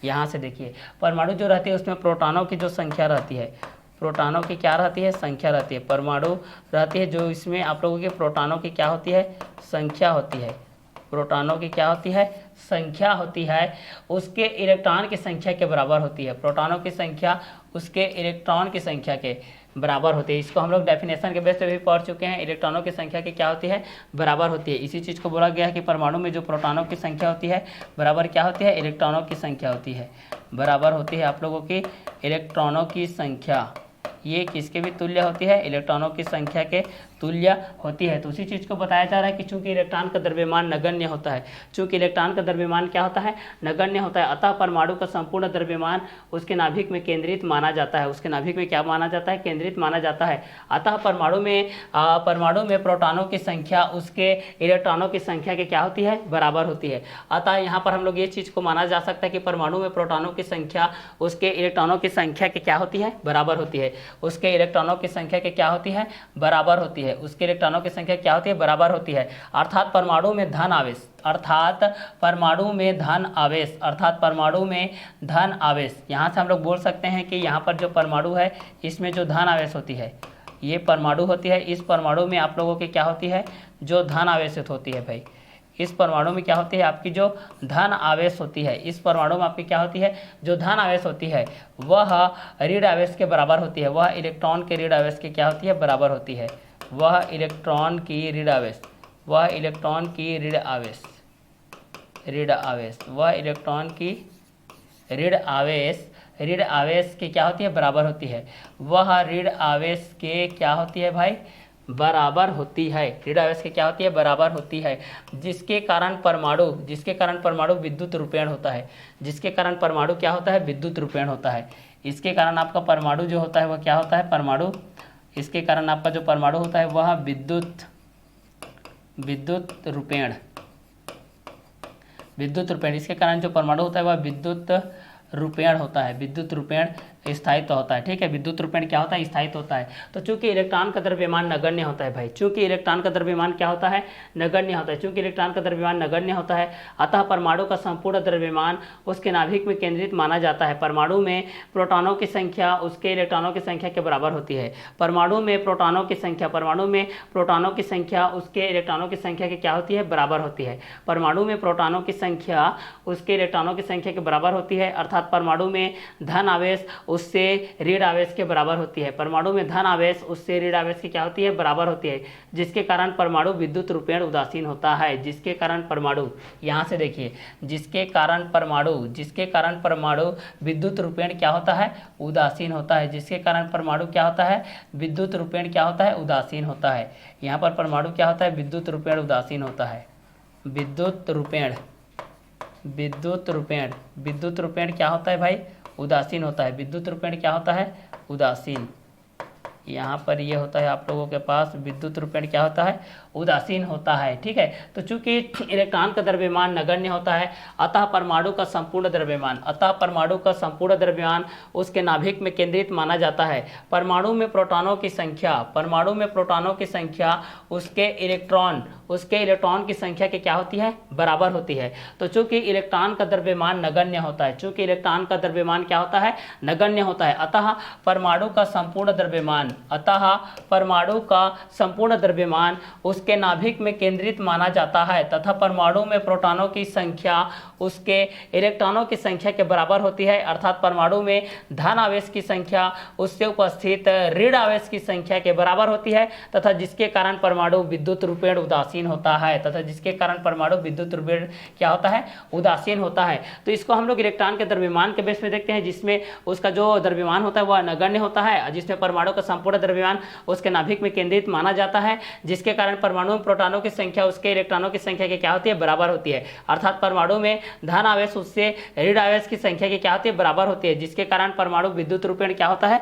यहाँ से देखिए, परमाणु जो रहती है उसमें प्रोटॉनों की जो संख्या रहती है, प्रोटॉनों की क्या रहती है, संख्या रहती है। परमाणु रहती है जो इसमें आप लोगों के प्रोटॉनों की क्या होती है, संख्या होती है, प्रोटॉनों की क्या होती है, संख्या होती है, उसके इलेक्ट्रॉन की संख्या के बराबर होती है। प्रोटॉनों की संख्या उसके इलेक्ट्रॉन की संख्या के बराबर होती है। इसको हम लोग डेफिनेशन के बेस पे भी पढ़ चुके हैं, इलेक्ट्रॉनों की संख्या की क्या होती है, बराबर होती है। इसी चीज़ को बोला गया है कि परमाणु में जो प्रोटॉनों की संख्या होती है बराबर क्या होती है, इलेक्ट्रॉनों की संख्या होती है, बराबर होती है आप लोगों की इलेक्ट्रॉनों की संख्या। ये किसके भी तुल्य होती है, इलेक्ट्रॉनों की संख्या के तुल्य होती है। तो उसी चीज़ को बताया जा रहा है कि चूंकि इलेक्ट्रॉन का द्रव्यमान नगण्य होता है, चूंकि इलेक्ट्रॉन का द्रव्यमान क्या होता है, नगण्य होता है, अतः परमाणु का संपूर्ण द्रव्यमान उसके नाभिक में केंद्रित माना जाता है। उसके नाभिक में क्या माना जाता है, केंद्रित माना जाता है। अतः परमाणु में प्रोटॉनों की संख्या उसके इलेक्ट्रॉनों की संख्या के क्या होती है, बराबर होती है। अतः यहाँ पर हम लोग ये चीज़ को माना जा सकता है कि परमाणु में प्रोटॉनों की संख्या उसके इलेक्ट्रॉनों की संख्या के क्या होती है, बराबर होती है। उसके इलेक्ट्रॉनों की संख्या के क्या होती है, बराबर होती है। उसके इलेक्ट्रॉनों की संख्या क्या होती है, बराबर होती है। अर्थात परमाणु में धन आवेश, अर्थात परमाणु में धन आवेश, अर्थात परमाणु में धन आवेश। यहाँ से हम लोग बोल सकते हैं कि यहाँ पर जो परमाणु है इसमें जो धन आवेश होती है, ये परमाणु होती है, इस परमाणु में आप लोगों की क्या होती है, जो धन आवेशित होती है भाई। इस परमाणु में क्या होती है, आपकी जो धन आवेश होती है, इस परमाणु में आपकी क्या होती है, जो धन आवेश होती है वह ऋण आवेश के बराबर होती है। वह इलेक्ट्रॉन के ऋण आवेश की क्या होती है, बराबर होती है। वह इलेक्ट्रॉन की ऋण आवेश, वह इलेक्ट्रॉन की ऋण आवेश, ऋण आवेश, वह इलेक्ट्रॉन की ऋण आवेश की क्या होती है, बराबर होती है। वह ऋण आवेश के क्या होती है भाई, बराबर होती है। ऋण आवेश की क्या होती है, बराबर होती है। जिसके कारण परमाणु विद्युत रूपेण होता है, जिसके कारण परमाणु क्या होता है, विद्युत रूपेण होता है। इसके कारण आपका परमाणु जो होता है वह क्या होता है, परमाणु, इसके कारण आपका जो परमाणु होता है वह विद्युत रूपेण, इसके कारण जो परमाणु होता है वह विद्युत रूपेण होता है, विद्युत रूपेण स्थायित्व होता है। ठीक है, विद्युत रूपेण क्या होता है, स्थायित्व होता है। तो चूंकि इलेक्ट्रॉन का द्रव्यमान नगण्य होता है भाई, चूंकि इलेक्ट्रॉन का द्रव्यमान क्या होता है, नगण्य होता है, चूंकि इलेक्ट्रॉन का द्रव्यमान नगण्य होता है, अतः परमाणु का संपूर्ण द्रव्यमान उसके नाभिक में केंद्रित माना जाता है। परमाणु में प्रोटॉनों की संख्या उसके इलेक्ट्रॉनों की संख्या के बराबर होती है। परमाणु में प्रोटॉनों की संख्या उसके इलेक्ट्रॉनों की संख्या की क्या होती है, बराबर होती है। परमाणु में प्रोटॉनों की संख्या उसके इलेक्ट्रॉनों की संख्या के बराबर होती है, अर्थात परमाणु में धन आवेश उससे ऋण आवेश के बराबर होती है। परमाणु में धन आवेश उससे ऋण आवेश की क्या होती है, बराबर होती है, जिसके कारण परमाणु विद्युत रूपेण उदासीन होता है। जिसके कारण परमाणु, यहाँ से देखिए, जिसके कारण परमाणु विद्युत रूपेण क्या होता है, उदासीन होता है। जिसके कारण परमाणु क्या होता है, विद्युत रूपेण क्या होता है, उदासीन होता है। यहाँ पर परमाणु क्या होता है, विद्युत रूपेण उदासीन होता है। विद्युत रूपेण क्या होता है भाई, उदासीन होता है। विद्युत रूपेण क्या होता है, उदासीन। यहाँ पर ये होता है आप लोगों के पास विद्युत रूपेण क्या होता है, उदासीन होता है। ठीक है, तो चूंकि इलेक्ट्रॉन का द्रव्यमान नगण्य होता है, अतः परमाणु का संपूर्ण द्रव्यमान उसके नाभिक में केंद्रित माना जाता है। परमाणु में प्रोटॉनों की संख्या उसके इलेक्ट्रॉन की संख्या के क्या होती है, बराबर होती है। तो चूंकि इलेक्ट्रॉन का द्रव्यमान नगण्य होता है, क्या होता है, नगण्य होता है, अतः परमाणु का संपूर्ण द्रव्यमान उसके नाभिक में केंद्रित माना जाता है तथा परमाणु में प्रोटॉनों की संख्या उसके इलेक्ट्रॉनों की संख्या के बराबर होती है। अर्थात परमाणु में धन आवेश की संख्या उससे उपस्थित ऋण आवेश की संख्या के बराबर होती है तथा जिसके कारण परमाणु विद्युत रूपेण उदासीन होता है क्या होता है, उदासीन होता है। तो इसको हम लोग इलेक्ट्रॉन के द्रव्यमान के बेस में देखते हैं, जिसमें उसका जो द्रव्यमान होता है वह नगण्य होता है, जिसमें परमाणु का संपूर्ण द्रव्यमान उसके नाभिक में केंद्रित माना जाता है, जिसके कारण परमाणु में प्रोटॉनों की संख्या उसके इलेक्ट्रॉनों की संख्या की क्या होती है, बराबर होती है। अर्थात परमाणु में धन आवेश उससे ऋण आवेश की संख्या की क्या होती है, बराबर होती है, जिसके कारण परमाणु विद्युत रूपेण क्या होता है,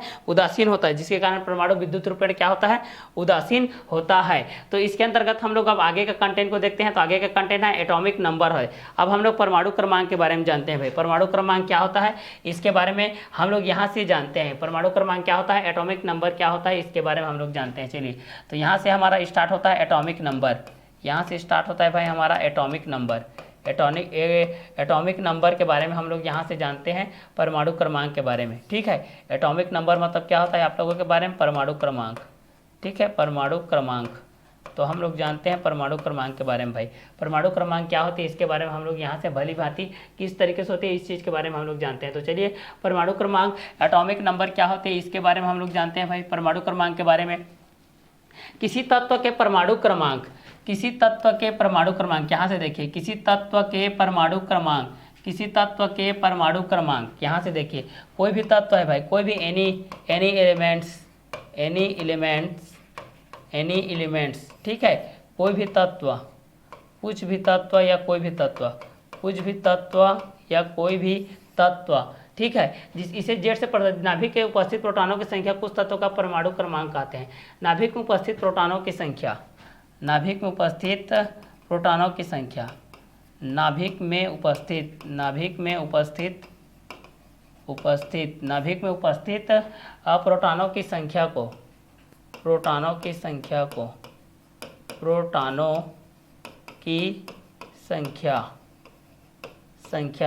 उदासीन होता है। तो इसके अंतर्गत हम लोग अब आगे का कंटेंट को देखते हैं। तो आगे का कंटेंट है एटॉमिक नंबर है। अब हम लोग परमाणु क्रमांक के बारे में जानते हैं भाई। परमाणु क्रमांक क्या होता है, इसके बारे में हम लोग यहाँ से जानते हैं। परमाणु क्रमांक क्या होता है, एटॉमिक नंबर क्या होता है, इसके बारे में हम लोग जानते हैं। चलिए, तो यहाँ से हमारा स्टार्ट होता है एटॉमिक नंबर। यहाँ से स्टार्ट होता है भाई हमारा एटॉमिक नंबर। एटॉमिक नंबर के बारे में हम लोग यहाँ से जानते हैं परमाणु क्रमांक के बारे में। ठीक है, एटॉमिक नंबर मतलब क्या होता है आप लोगों के बारे में, परमाणु क्रमांक। ठीक है, परमाणु क्रमांक, तो हम लोग जानते हैं परमाणु क्रमांक के बारे में भाई। परमाणु क्रमांक क्या होती है इसके बारे में हम लोग यहाँ से भली भांति किस तरीके से होती है इस चीज़ के बारे में हम लोग जानते हैं। तो चलिए, परमाणु क्रमांक, एटॉमिक नंबर क्या होते हैं इसके बारे में हम लोग जानते हैं भाई। परमाणु क्रमांक के बारे में, किसी तत्व के परमाणु क्रमांक, यहाँ से देखिए, किसी तत्व के परमाणु क्रमांक, यहाँ से देखिए, कोई भी तत्व है भाई, कोई भी एनी एलिमेंट्स, ठीक है, कोई भी तत्व, कुछ भी तत्व या कोई भी तत्व, ठीक है, इसे जेड से नाभिक के उपस्थित प्रोटॉनों की संख्या कुछ तत्वों का परमाणु क्रमांक कहते हैं। नाभिक में उपस्थित प्रोटॉनों की संख्या, नाभिक में उपस्थित प्रोटॉनों की संख्या,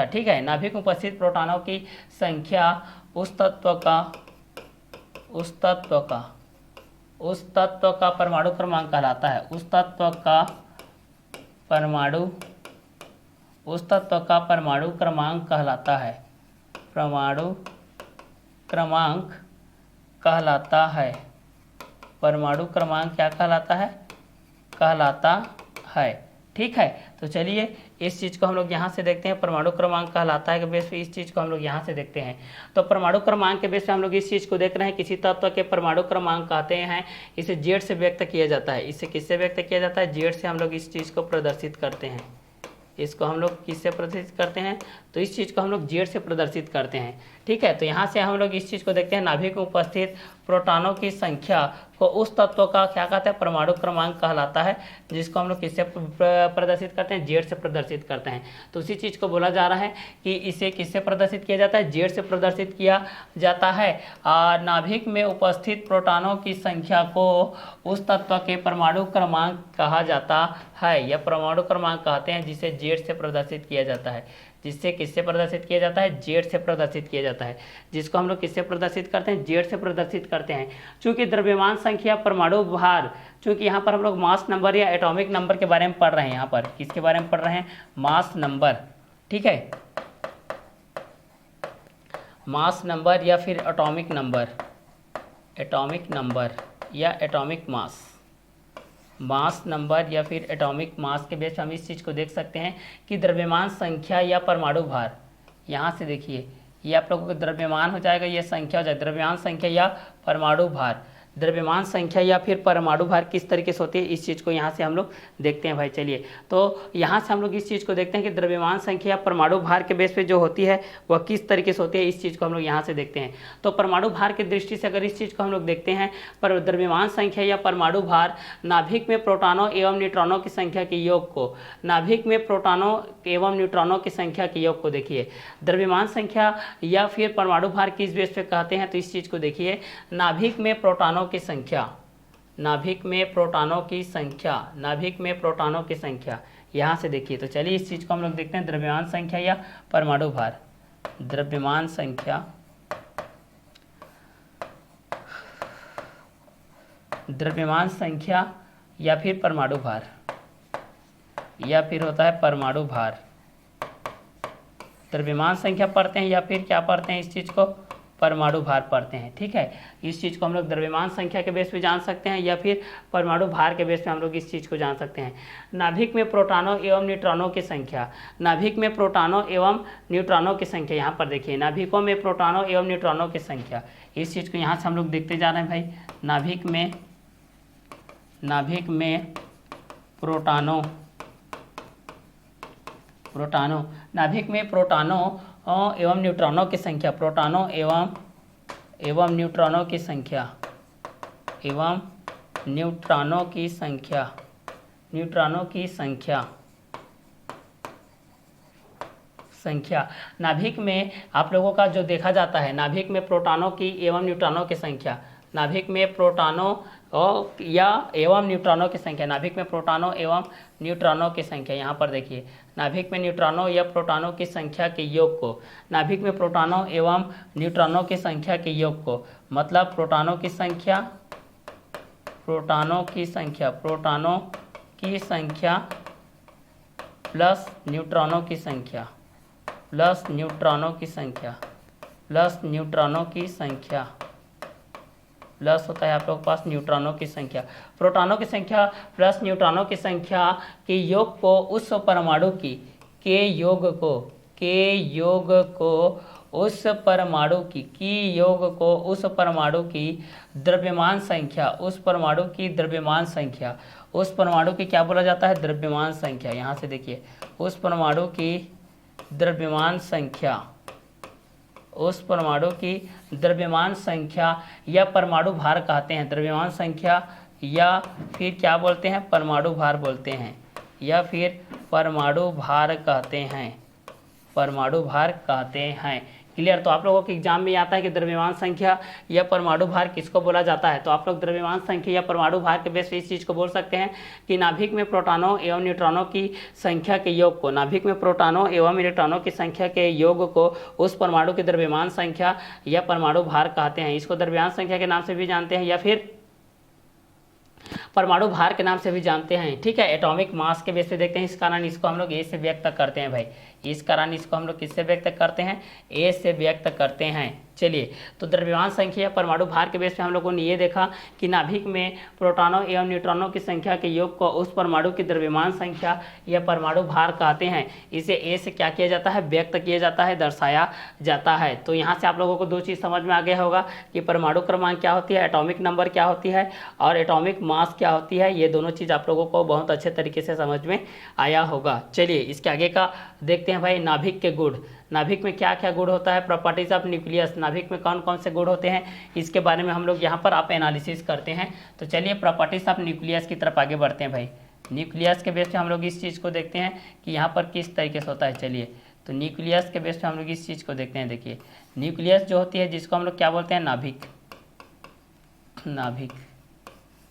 ठीक है, नाभिक में उपस्थित प्रोटॉनों की संख्या उस तत्व का परमाणु क्रमांक कहलाता है। उस तत्व का परमाणु क्रमांक कहलाता है। परमाणु क्रमांक क्या कहलाता है। ठीक है, तो चलिए इस चीज़ को हम लोग यहाँ से देखते हैं। परमाणु क्रमांक कहलाता है के बेस पे इस चीज़ को हम लोग यहाँ से देखते हैं। तो परमाणु क्रमांक के बेस पे हम लोग इस चीज़ को देख रहे हैं, किसी तत्व के परमाणु क्रमांक कहते हैं, इसे जेड से व्यक्त किया जाता है। इसे किससे व्यक्त किया जाता है, जेड से हम लोग इस चीज़ को प्रदर्शित करते हैं। इसको हम लोग किससे प्रदर्शित करते हैं, तो इस चीज़ को हम लोग जेड से प्रदर्शित करते हैं। ठीक है, तो यहाँ से हम लोग इस चीज़ को देखते हैं, नाभिक में उपस्थित प्रोटॉनों की संख्या को उस तत्व का क्या कहते हैं, परमाणु क्रमांक कहलाता है, जिसको हम लोग किससे प्रदर्शित करते हैं, जेड से प्रदर्शित करते हैं। तो उसी चीज़ को बोला जा रहा है कि इसे किससे प्रदर्शित किया जाता है, जेड से प्रदर्शित किया जाता है। नाभिक में उपस्थित प्रोटॉनों की संख्या को उस तत्व के परमाणु क्रमांक कहा जाता है, या परमाणु क्रमांक कहते हैं, जिसे जेड से प्रदर्शित किया जाता है। जिससे किससे प्रदर्शित किया जाता है, जेड से प्रदर्शित किया जाता है। जिसको हम लोग किससे प्रदर्शित करते हैं, जेड से प्रदर्शित करते हैं। चूंकि द्रव्यमान संख्या, परमाणु भार, चूंकि यहाँ पर हम लोग मास नंबर या एटॉमिक नंबर के बारे में पढ़ रहे हैं, यहाँ पर किसके बारे में पढ़ रहे हैं, मास नंबर। ठीक है, मास नंबर या फिर एटॉमिक नंबर, एटॉमिक नंबर या एटॉमिक मास, मास नंबर या फिर एटॉमिक मास के बेस पे हम इस चीज़ को देख सकते हैं कि द्रव्यमान संख्या या परमाणु भार। यहाँ से देखिए ये आप लोगों को द्रव्यमान हो जाएगा, ये संख्या हो जाएगा, द्रव्यमान संख्या या परमाणु भार। द्रव्यमान संख्या या फिर परमाणु भार किस तरीके से होती है, इस चीज़ को यहाँ से हम लोग देखते हैं भाई। चलिए तो यहाँ से हम लोग इस चीज़ को देखते हैं कि द्रव्यमान संख्या या परमाणु भार के बेस पे जो होती है वह किस तरीके से होती है, इस चीज़ को हम लोग यहाँ से देखते हैं। तो परमाणु भार की दृष्टि से अगर इस चीज़ को हम लोग देखते हैं, पर द्रव्यमान संख्या या परमाणु भार नाभिक में प्रोटॉनों एवं न्यूट्रॉनों की संख्या के योग को, नाभिक में प्रोटॉनों एवं न्यूट्रॉनों की संख्या के योग को देखिए। द्रव्यमान संख्या या फिर परमाणु भार किस बेस पे कहते हैं, तो इस चीज़ को देखिए, नाभिक में प्रोटॉनों की संख्या, नाभिक में प्रोटॉनों की संख्या, नाभिक में प्रोटॉनों की संख्या, यहाँ से देखिए। तो चलिए इस चीज़ को हम लोग देखते हैं, द्रव्यमान संख्या या परमाणु भार। द्रव्यमान संख्या, द्रव्यमान संख्या या फिर परमाणु भार, या फिर होता है परमाणु भार। द्रव्यमान संख्या पढ़ते हैं या फिर क्या पढ़ते हैं, इस चीज़ को परमाणु भार पढ़ते हैं। ठीक है, इस चीज़ को हम लोग द्रव्यमान संख्या के बेस पे जान सकते हैं या फिर परमाणु भार के बेस पे हम लोग इस चीज़ को जान सकते हैं। नाभिक में प्रोटॉनों एवं न्यूट्रॉनों की संख्या, नाभिक में प्रोटॉनों एवं न्यूट्रॉनों की संख्या, यहाँ पर देखिए नाभिकों में प्रोटॉनों एवं न्यूट्रॉनों की संख्या, इस चीज़ को यहाँ से हम लोग देखते जा रहे हैं भाई। नाभिक में, नाभिक में प्रोटॉनों, प्रोटॉनों, नाभिक में प्रोटॉनों एवं न्यूट्रॉनों की संख्या, प्रोटॉनों एवं न्यूट्रॉनों की संख्या, एवं न्यूट्रॉनों की संख्या, न्यूट्रॉनों की संख्या, संख्या। नाभिक में आप लोगों का जो देखा जाता है, नाभिक में प्रोटॉनों की एवं न्यूट्रॉनों की संख्या, नाभिक में प्रोटॉनों या एवं न्यूट्रॉनों की संख्या, नाभिक में प्रोटॉनों एवं न्यूट्रॉनों की संख्या, यहाँ पर देखिए नाभिक में न्यूट्रॉनों या प्रोटॉनों की संख्या के योग को, नाभिक में प्रोटॉनों एवं न्यूट्रॉनों की संख्या के योग को, मतलब प्रोटॉनों की संख्या, प्रोटॉनों की संख्या, प्रोटॉनों की संख्या प्लस न्यूट्रॉनों की संख्या, प्लस न्यूट्रॉनों की संख्या, प्लस न्यूट्रॉनों की संख्या, प्लस होता है आप लोगों के पास न्यूट्रॉनों की संख्या, प्रोटॉनों की संख्या प्लस न्यूट्रॉनों की संख्या के योग को उस परमाणु की, के योग को, के योग को उस परमाणु की योग को उस परमाणु की द्रव्यमान संख्या, उस परमाणु की द्रव्यमान संख्या, उस परमाणु की क्या बोला जाता है, द्रव्यमान संख्या। यहाँ से देखिए उस परमाणु की द्रव्यमान संख्या, उस परमाणु की द्रव्यमान संख्या या परमाणु भार कहते हैं। द्रव्यमान संख्या या फिर क्या बोलते हैं, परमाणु भार बोलते हैं, या फिर परमाणु भार कहते हैं, परमाणु भार कहते हैं। क्लियर। तो आप लोगों के एग्जाम में आता है कि द्रव्यमान संख्या या परमाणु भार किसको बोला जाता है, तो आप लोग द्रव्यमान संख्या या परमाणु भार के बेस पे इस चीज़ को बोल सकते हैं कि नाभिक में प्रोटॉनों एवं न्यूट्रॉनों की संख्या के योग को, नाभिक में प्रोटॉनों एवं न्यूट्रॉनों की संख्या के योग को उस परमाणु की द्रव्यमान संख्या या परमाणु भार कहते हैं। इसको द्रव्यमान संख्या के नाम से भी जानते हैं या फिर परमाणु भार के नाम से भी जानते हैं। ठीक है, एटॉमिक मास के बेस पे देखते हैं, इस कारण इसको हम लोग ए से व्यक्त करते हैं भाई, इस कारण इसको हम लोग किससे व्यक्त करते हैं, ए से व्यक्त करते हैं। चलिए, तो द्रव्यमान संख्या परमाणु भार के बेस पे हम लोगों ने ये देखा कि नाभिक में प्रोटॉनों एवं न्यूट्रॉनों की संख्या के योग को उस परमाणु की द्रव्यमान संख्या या परमाणु भार कहते हैं। इसे ए से क्या किया जाता है, व्यक्त किया जाता है, दर्शाया जाता है। तो यहाँ से आप लोगों को दो चीज़ समझ में आ गया होगा कि परमाणु क्रमांक क्या होती है, एटॉमिक नंबर क्या होती है और एटॉमिक मास क्या होती है। ये दोनों चीज़ आप लोगों को बहुत अच्छे तरीके से समझ में आया होगा। चलिए, इसके आगे का देखते हैं भाई, नाभिक के गुण। नाभिक में क्या क्या गुण होता है, प्रॉपर्टीज ऑफ न्यूक्लियस, नाभिक में कौन कौन से गुण होते हैं, इसके बारे में हम लोग यहाँ पर आप एनालिसिस करते हैं। तो चलिए प्रॉपर्टीज ऑफ न्यूक्लियस की तरफ आगे बढ़ते हैं भाई। न्यूक्लियस के बेस पे हम लोग इस चीज़ को देखते हैं कि यहाँ पर किस तरीके से होता है। चलिए, तो न्यूक्लियस के बेस पे हम लोग इस चीज़ को देखते हैं। देखिए, न्यूक्लियस जो होती है जिसको हम लोग क्या बोलते हैं, नाभिक, नाभिक।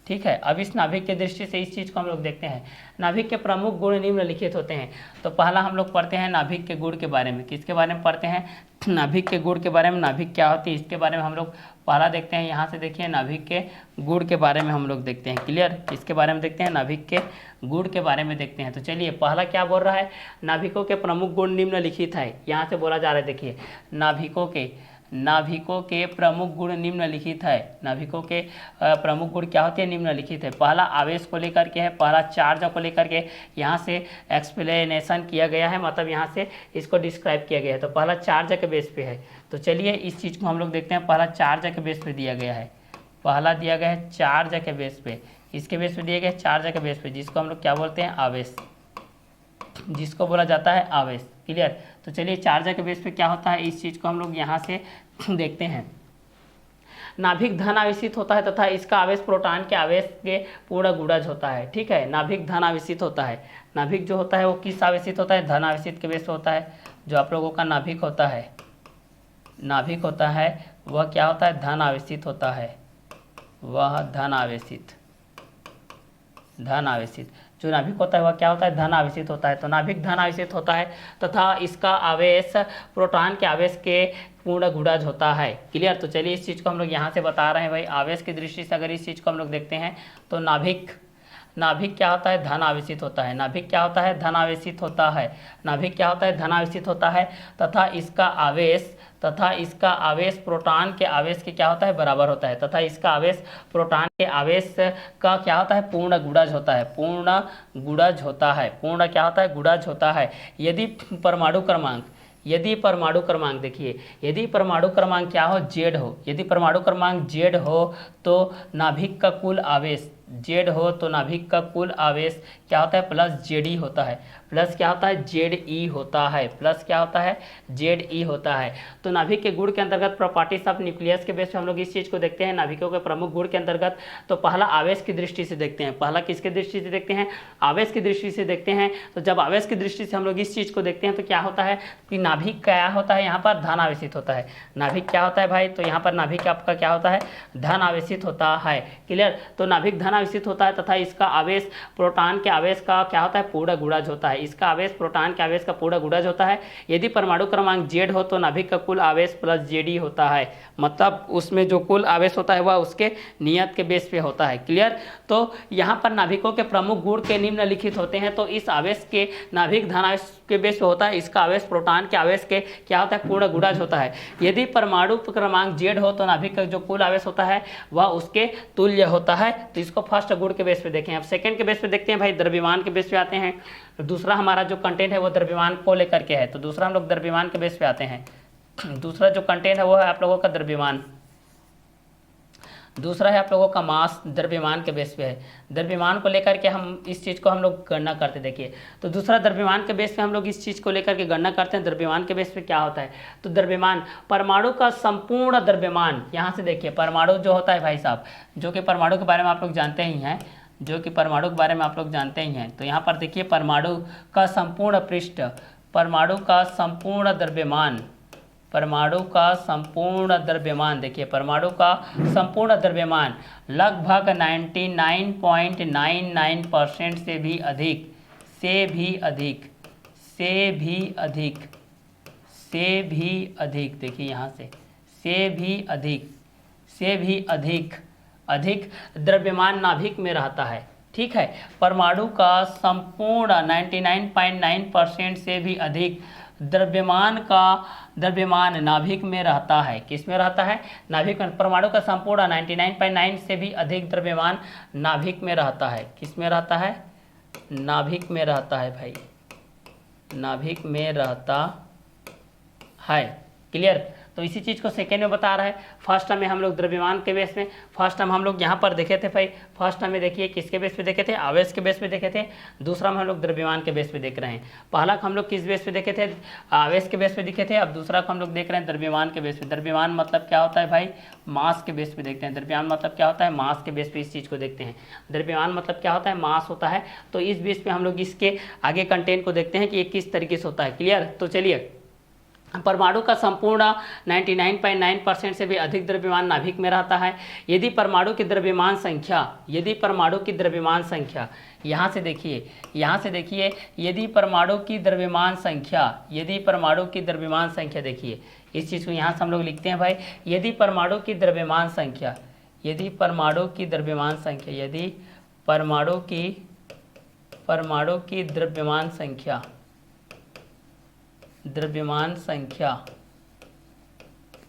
ठीक है, अब इस नाभिक की दृष्टि से इस चीज़ को हम लोग देखते हैं। नाभिक के प्रमुख गुण निम्नलिखित होते हैं। तो पहला हम लोग पढ़ते हैं नाभिक के गुण के बारे में। किसके बारे में पढ़ते हैं, नाभिक के गुण के बारे में। नाभिक क्या होती है इसके बारे में हम लोग पहला देखते हैं। यहाँ से देखिए, नाभिक के गुण के बारे में हम लोग देखते हैं। क्लियर, किसके बारे में देखते हैं, नाभिक के गुण के बारे में देखते हैं। तो चलिए, पहला क्या बोल रहा है, नाभिकों के प्रमुख गुण निम्नलिखित है। यहाँ से बोला जा रहा है, देखिए नाभिकों के, नाभिकों के प्रमुख गुण निम्नलिखित है। नाभिकों के प्रमुख गुण क्या होते हैं? निम्नलिखित है। पहला आवेश को लेकर के है, पहला चार्ज को लेकर के यहाँ से एक्सप्लेनेशन किया गया है, मतलब यहाँ से इसको डिस्क्राइब किया गया है। तो पहला चार्ज के बेस पे है। तो चलिए इस चीज़ को हम लोग देखते हैं। पहला चार्ज के बेस पे दिया गया है, पहला दिया गया है चार्ज के बेस पे, इसके बेस पे दिया गया है चार्ज के बेस पे, जिसको हम लोग क्या बोलते हैं? आवेश, जिसको बोला जाता है आवेश। क्लियर? तो चलिए चार्ज के बेस पे क्या होता है, इस चीज़ को हम लोग यहाँ से देखते हैं। नाभिक धन आवेशित होता है तथा इसका आवेश प्रोटॉन के आवेश के पूर्ण गुणज होता है। ठीक है, नाभिक धन आवेशित होता है। नाभिक जो होता है वो किस आवेशित होता है? धन आवेशित के बेस पे होता है। जो आप लोगों का नाभिक होता है, नाभिक होता है वह क्या होता है? धन आवेशित होता है, वह धन आवेशित, धन आवेशित। जो नाभिक होता है वह क्या होता है? धन आवेशित होता है। तो नाभिक धन आवेशित होता है तथा इसका आवेश प्रोटॉन के आवेश के पूर्ण गुणज होता है। क्लियर? तो चलिए इस चीज़ को हम लोग यहाँ से बता रहे हैं भाई। आवेश की दृष्टि से अगर इस चीज़ को हम लोग देखते हैं तो नाभिक क्या होता है? धन आवेशित होता है। नाभिक क्या होता है? धन आवेशित होता है। नाभिक क्या होता है? धन आवेशित होता है तथा इसका आवेश प्रोटॉन के आवेश के क्या होता है? बराबर होता है। तथा इसका आवेश प्रोटॉन के आवेश का क्या होता है? पूर्ण गुणज होता है, पूर्ण गुणज होता है। पूर्ण क्या होता है? गुणज होता है। यदि परमाणु क्रमांक देखिए, यदि परमाणु क्रमांक क्या हो? जेड हो। यदि परमाणु क्रमांक जेड हो तो नाभिक का कुल आवेश, जेड हो तो नाभिक का कुल आवेश क्या होता है? प्लस जेड ई होता है। प्लस क्या होता है? जेड ई होता है। प्लस क्या होता है? जेड ई होता है। तो नाभिक के गुण के अंतर्गत प्रॉपर्टीज ऑफ न्यूक्लियस के बेस पे हम लोग इस चीज़ को देखते हैं। नाभिकों के प्रमुख गुण के अंतर्गत तो पहला आवेश की दृष्टि से देखते हैं। पहला किसकी दृष्टि से देखते हैं? आवेश की दृष्टि से देखते हैं। तो जब आवेश की दृष्टि से हम लोग इस चीज़ को देखते हैं तो क्या होता है कि नाभिक क्या होता है? यहाँ पर धन आवेशित होता है। नाभिक क्या होता है भाई? तो यहाँ पर नाभिक आपका क्या होता है? धन आवेशित होता है। क्लियर? तो नाभिक धन आवेशित होता है तथा इसका आवेश प्रोटॉन के आवेश का क्या होता है? पूर्ण गुणज होता है। इसका आवेश प्रोटॉन के आवेश का पूर्ण गुणज होता है। यदि परमाणु क्रमांक जेड हो तो नाभिक का कुल आवेश प्लस जेडी होता है, मतलब उसमें जो कुल आवेश होता है वह उसके नियत के बेस पे होता है। क्लियर? तो यहाँ पर नाभिकों के प्रमुख गुण के निम्नलिखित होते हैं। तो इस आवेश के नाभिक धन आवेश के बेस पे होता है, इसका आवेश प्रोटॉन के आवेश के क्या होता है? पूर्ण गुणज होता है। यदि परमाणु क्रमांक जेड हो तो नाभिक का जो कुल आवेश होता है वह उसके तुल्य होता है। तो इसको फर्स्ट गुण के बेस पे देखें। अब सेकंड के बेस पे देखते हैं भाई, द्रव्यमान के बेस पे आते हैं। दूसरा हमारा जो कंटेंट है वो द्रव्यमान को लेकर के है। तो दूसरा हम लोग द्रव्यमान के बेस पे आते हैं। दूसरा जो कंटेंट है वो है आप लोगों का द्रव्यमान। दूसरा है आप लोगों का मास, द्रव्यमान के बेस पे है। द्रव्यमान को लेकर के हम इस चीज़ को हम लोग गणना करते, देखिए। तो दूसरा द्रव्यमान के बेस पे हम लोग इस चीज़ को लेकर के गणना करते हैं। द्रव्यमान के बेस पे क्या होता है? तो द्रव्यमान परमाणु का संपूर्ण द्रव्यमान। यहाँ से देखिए परमाणु जो होता है भाई साहब, जो कि परमाणु के बारे में आप लोग जानते ही हैं, जो कि परमाणु के बारे में आप लोग जानते ही हैं। तो यहाँ पर देखिए परमाणु का संपूर्ण पृष्ठ, परमाणु का संपूर्ण द्रव्यमान, परमाणु का संपूर्ण द्रव्यमान, देखिए परमाणु का संपूर्ण द्रव्यमान लगभग 99.99% से भी अधिक, से भी अधिक, से भी अधिक, से भी अधिक, देखिए यहाँ से भी अधिक, से भी अधिक अधिक द्रव्यमान नाभिक में रहता है। ठीक है, परमाणु का संपूर्ण 99.9% से भी अधिक द्रव्यमान नाभिक में रहता है। किस में रहता है? नाभिक में। परमाणु का संपूर्ण 99.9 से भी अधिक द्रव्यमान नाभिक में रहता है। किस में रहता है? नाभिक में रहता है भाई, नाभिक में रहता है। क्लियर? तो इसी चीज़ को सेकेंड में बता रहा है। फर्स्ट टर्म में हम लोग द्रव्यमान के बेस में, फर्स्ट टर्म हम लोग यहाँ पर देखे थे भाई। फर्स्ट टर्म में देखिए किसके बेस पे देखे थे? आवेश के बेस पे देखे थे। दूसरा में हम लोग द्रव्यमान के बेस पे देख रहे हैं। पहला हम लोग किस बेस पे देखे थे? आवेश के बेस पे दिखे थे। अब दूसरा को हम लोग देख रहे हैं द्रव्यमान के बेस पे। द्रव्यमान मतलब क्या होता है भाई? मास के बेस पे देखते हैं। द्रव्यमान मतलब क्या होता है? मास के बेस पे इस चीज़ को देखते हैं। द्रव्यमान मतलब क्या होता है? मास होता है। तो इस बेस पे हम लोग इसके आगे कंटेंट को देखते हैं कि ये किस तरीके से होता है। क्लियर? तो चलिए, परमाणु का संपूर्ण 99.9% से भी अधिक द्रव्यमान नाभिक में रहता है। यदि परमाणु की द्रव्यमान संख्या, यदि परमाणु की द्रव्यमान संख्या, यहाँ से देखिए, यहाँ से देखिए, यदि परमाणु की द्रव्यमान संख्या, यदि परमाणु की द्रव्यमान संख्या, देखिए इस चीज़ को यहाँ से हम लोग लिखते हैं भाई। यदि परमाणु की द्रव्यमान संख्या, यदि परमाणु की द्रव्यमान संख्या, यदि परमाणु की द्रव्यमान संख्या, द्रव्यमान संख्या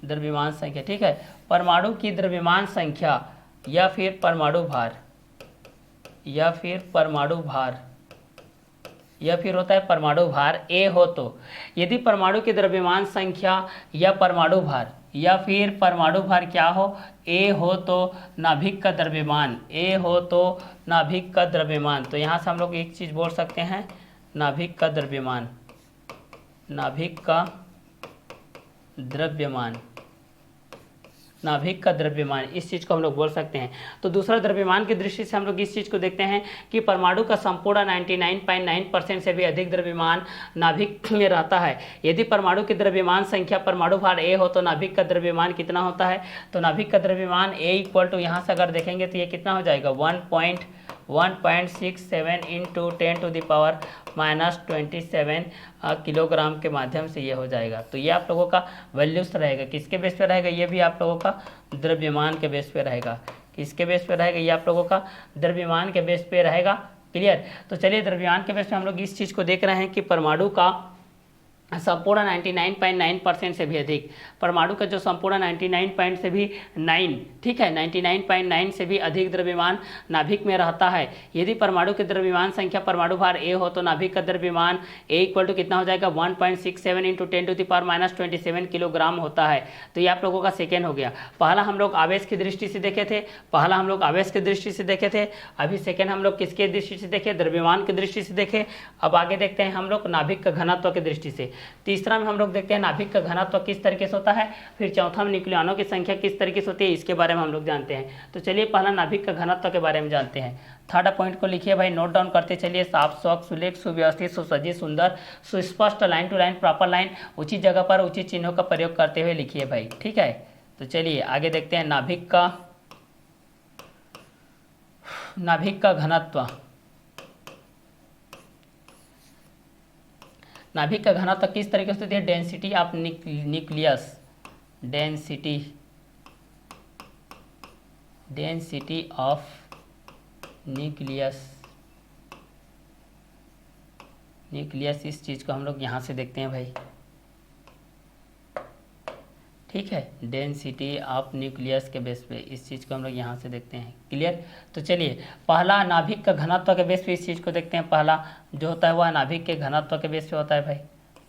द्रव्यमान संख्या, ठीक है। परमाणु की द्रव्यमान संख्या या फिर परमाणु भार, या फिर परमाणु भार, या फिर होता है परमाणु भार ए हो तो, यदि परमाणु की द्रव्यमान संख्या या परमाणु भार या फिर परमाणु भार क्या हो, ए हो तो नाभिक का द्रव्यमान, ए हो तो नाभिक का द्रव्यमान, तो यहाँ से हम लोग एक चीज़ बोल सकते हैं, नाभिक का द्रव्यमान, नाभिक का द्रव्यमान, नाभिक का द्रव्यमान, इस चीज़ को हम लोग बोल सकते हैं। तो दूसरा द्रव्यमान की दृष्टि से हम लोग इस चीज़ को देखते हैं कि परमाणु का संपूर्ण 99.9% से भी अधिक द्रव्यमान नाभिक में रहता है। यदि परमाणु की द्रव्यमान संख्या परमाणु भार ए हो तो नाभिक का द्रव्यमान कितना होता है, तो नाभिक का द्रव्यमान ए इक्वल टू, यहाँ से अगर देखेंगे तो ये कितना हो जाएगा 1.67 इंटू 10⁻⁻27 किलोग्राम के माध्यम से ये हो जाएगा। तो ये आप लोगों का वैल्यूज रहेगा, किसके बेस पे रहेगा, ये भी आप लोगों का द्रव्यमान के बेस पे रहेगा, किसके बेस पे रहेगा, ये आप लोगों का द्रव्यमान के बेस पे रहेगा। क्लियर। तो चलिए द्रव्यमान के बेस पे हम लोग इस चीज़ को देख रहे हैं कि परमाणु का संपूर्ण 99.9% से भी अधिक, परमाणु का जो संपूर्ण 99 से भी 9, ठीक है, 99.9 से भी अधिक द्रव्यमान नाभिक में रहता है। यदि परमाणु की द्रव्यमान संख्या परमाणु भार ए हो तो नाभिक का द्रव्यमान ए इक्वल टू कितना हो जाएगा 1.67 इंटू 10⁻⁻27 किलोग्राम होता है। तो ये आप लोगों का सेकेंड हो गया। पहला हम लोग आवेश की दृष्टि से देखे थे, पहला हम लोग आवेश की दृष्टि से देखे थे, अभी सेकेंड हम लोग किसके दृष्टि से देखे, द्रव्यमान की दृष्टि से देखे। अब आगे देखते हैं हम लोग नाभिक का घनत्व की दृष्टि से। तीसरा में हम लोग देखते हैं नाभिक का घनत्व किस तरीके से होता है, फिर चौथा में न्यूक्लियनों की संख्या किस तरीके से होती है, इसके बारे में हम लोग जानते हैं। तो चलिए पहला नाभिक का घनत्व के बारे में जानते हैं। थर्ड पॉइंट को लिखिए भाई, नोट डाउन करते चलिए। साफ, स्वच्छ, सुलेख, सुव्यवस्थित, सुसज्जित, सुंदर, सुस्पष्ट, line to line, proper line, उचित जगह पर उचित चिन्हों का प्रयोग करते हुए लिखिए भाई, ठीक है। तो चलिए आगे देखते हैं नाभिक का घनत्व। नाभिक का घनत्व किस तरीके से होती है, density of nucleus, density of nucleus, इस चीज़ को हम लोग यहाँ से देखते हैं भाई, ठीक है, डेंसिटी ऑफ न्यूक्लियस के बेस पे इस चीज़ को हम लोग यहाँ से देखते हैं। क्लियर। तो चलिए पहला नाभिक का घनत्व के बेस पे इस चीज़ को देखते हैं। पहला जो होता है वह नाभिक के घनत्व के बेस पे होता है भाई।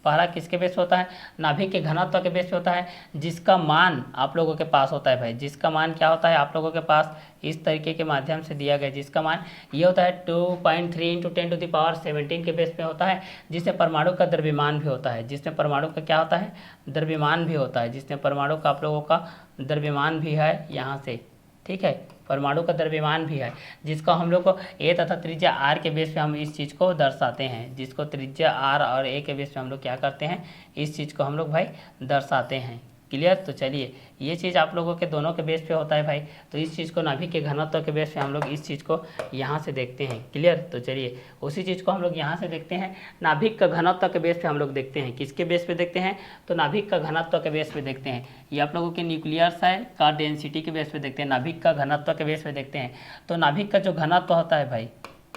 पहला किसके बेस पे होता है, नाभिक के घनत्व के बेस पे होता है, जिसका मान आप लोगों के पास होता है भाई। जिसका मान क्या होता है आप लोगों के पास इस तरीके के माध्यम से दिया गया, जिसका मान ये होता है 2.3 इंटू 10⁻17 के बेस पे होता है, जिसमें परमाणु का द्रव्यमान भी होता है, जिसमें परमाणु का क्या होता है, द्रव्यमान भी होता है, जिसमें परमाणु का आप लोगों का द्रव्यमान भी है यहाँ से, ठीक है, परमाणु का द्रव्यमान भी है, जिसका हम लोग को ए तथा त्रिज्या आर के बेस पे हम इस चीज़ को दर्शाते हैं, जिसको त्रिज्या आर और ए के बेस पे हम लोग क्या करते हैं, इस चीज़ को हम लोग भाई दर्शाते हैं। क्लियर। तो चलिए ये चीज़ आप लोगों के दोनों के बेस पे होता है भाई। तो इस चीज़ को नाभिक के घनत्व के बेस पे हम लोग इस चीज़ को यहाँ से देखते हैं। क्लियर। तो चलिए उसी चीज़ को हम लोग यहाँ से देखते हैं, नाभिक का घनत्व के बेस पे हम लोग देखते हैं। किसके बेस पे देखते हैं, तो नाभिक का घनत्व के बेस पे देखते हैं। ये आप लोगों के न्यूक्लियस है का डेंसिटी के बेस पे देखते हैं, नाभिक का घनत्व के बेस पे देखते हैं। तो नाभिक का जो घनत्व होता है भाई,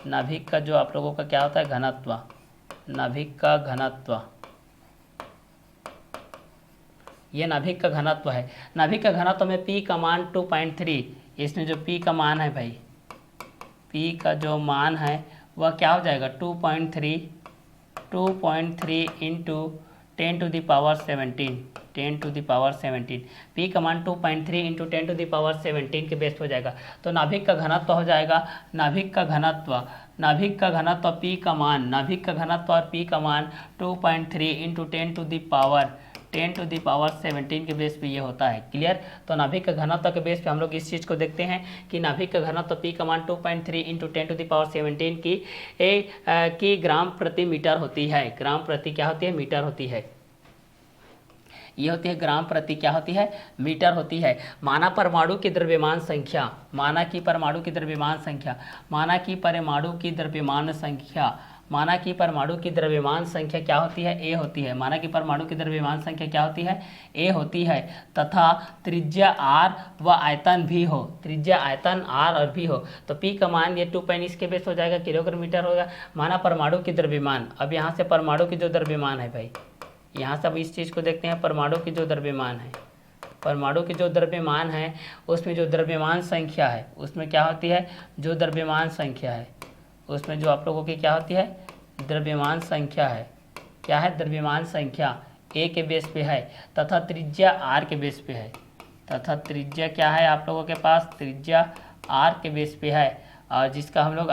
नाभिक का जो आप लोगों का क्या होता है घनत्व, नाभिक का घनत्व, ये नाभिक का घनत्व है। नाभिक का घनत्व में P का मान 2.3, इसमें जो P का मान है भाई, P का जो मान है वह क्या हो जाएगा 2.3 इंटू 10⁻17, 10⁻17, P का मान 2.3 इंटू 10⁻17 के बेस हो जाएगा। तो नाभिक का घनत्व हो जाएगा, नाभिक का घनत्व P का मान, नाभिक का घनत्व और P का मान 2.3 इंटू 10⁻17 के बेस पे ये होता है। क्लियर। तो नाभिक का घनत्व के बेस पे हम लोग इस चीज़ को देखते हैं कि नाभिक का घनत्व P का मान 2.3 इंटू 10⁻17 की ग्राम प्रति मीटर होती है। ग्राम प्रति क्या होती है, मीटर होती है। ये होती है ग्राम प्रति क्या होती है, मीटर होती है। माना परमाणु की द्रव्यमान संख्या, माना कि परमाणु की द्रव्यमान संख्या, माना कि परमाणु की द्रव्यमान संख्या, माना कि परमाणु की द्रव्यमान संख्या क्या होती है, ए होती है। माना कि परमाणु की द्रव्यमान संख्या क्या होती है, ए होती है, तथा त्रिज्या आर व आयतन भी हो, त्रिज्या आयतन आर और भी हो। तो पी का मान ये 2 इसके बेस हो जाएगा, किलोग्राम मीटर होगा। माना परमाणु की द्रव्यमान, अब यहाँ से परमाणु की जो द्रव्यमान है भाई, यहाँ से अब इस चीज़ को देखते हैं, परमाणु की जो द्रव्यमान है, परमाणु की जो द्रव्यमान है उसमें जो द्रव्यमान संख्या है उसमें क्या होती है, जो द्रव्यमान संख्या है उसमें जो आप लोगों की क्या होती है, द्रव्यमान संख्या है। क्या है, द्रव्यमान संख्या ए के बेस पे है तथा त्रिज्या आर के बेस पे है, तथा त्रिज्या क्या है आप लोगों के पास, त्रिज्या आर के बेस पे है, और जिसका हम लोग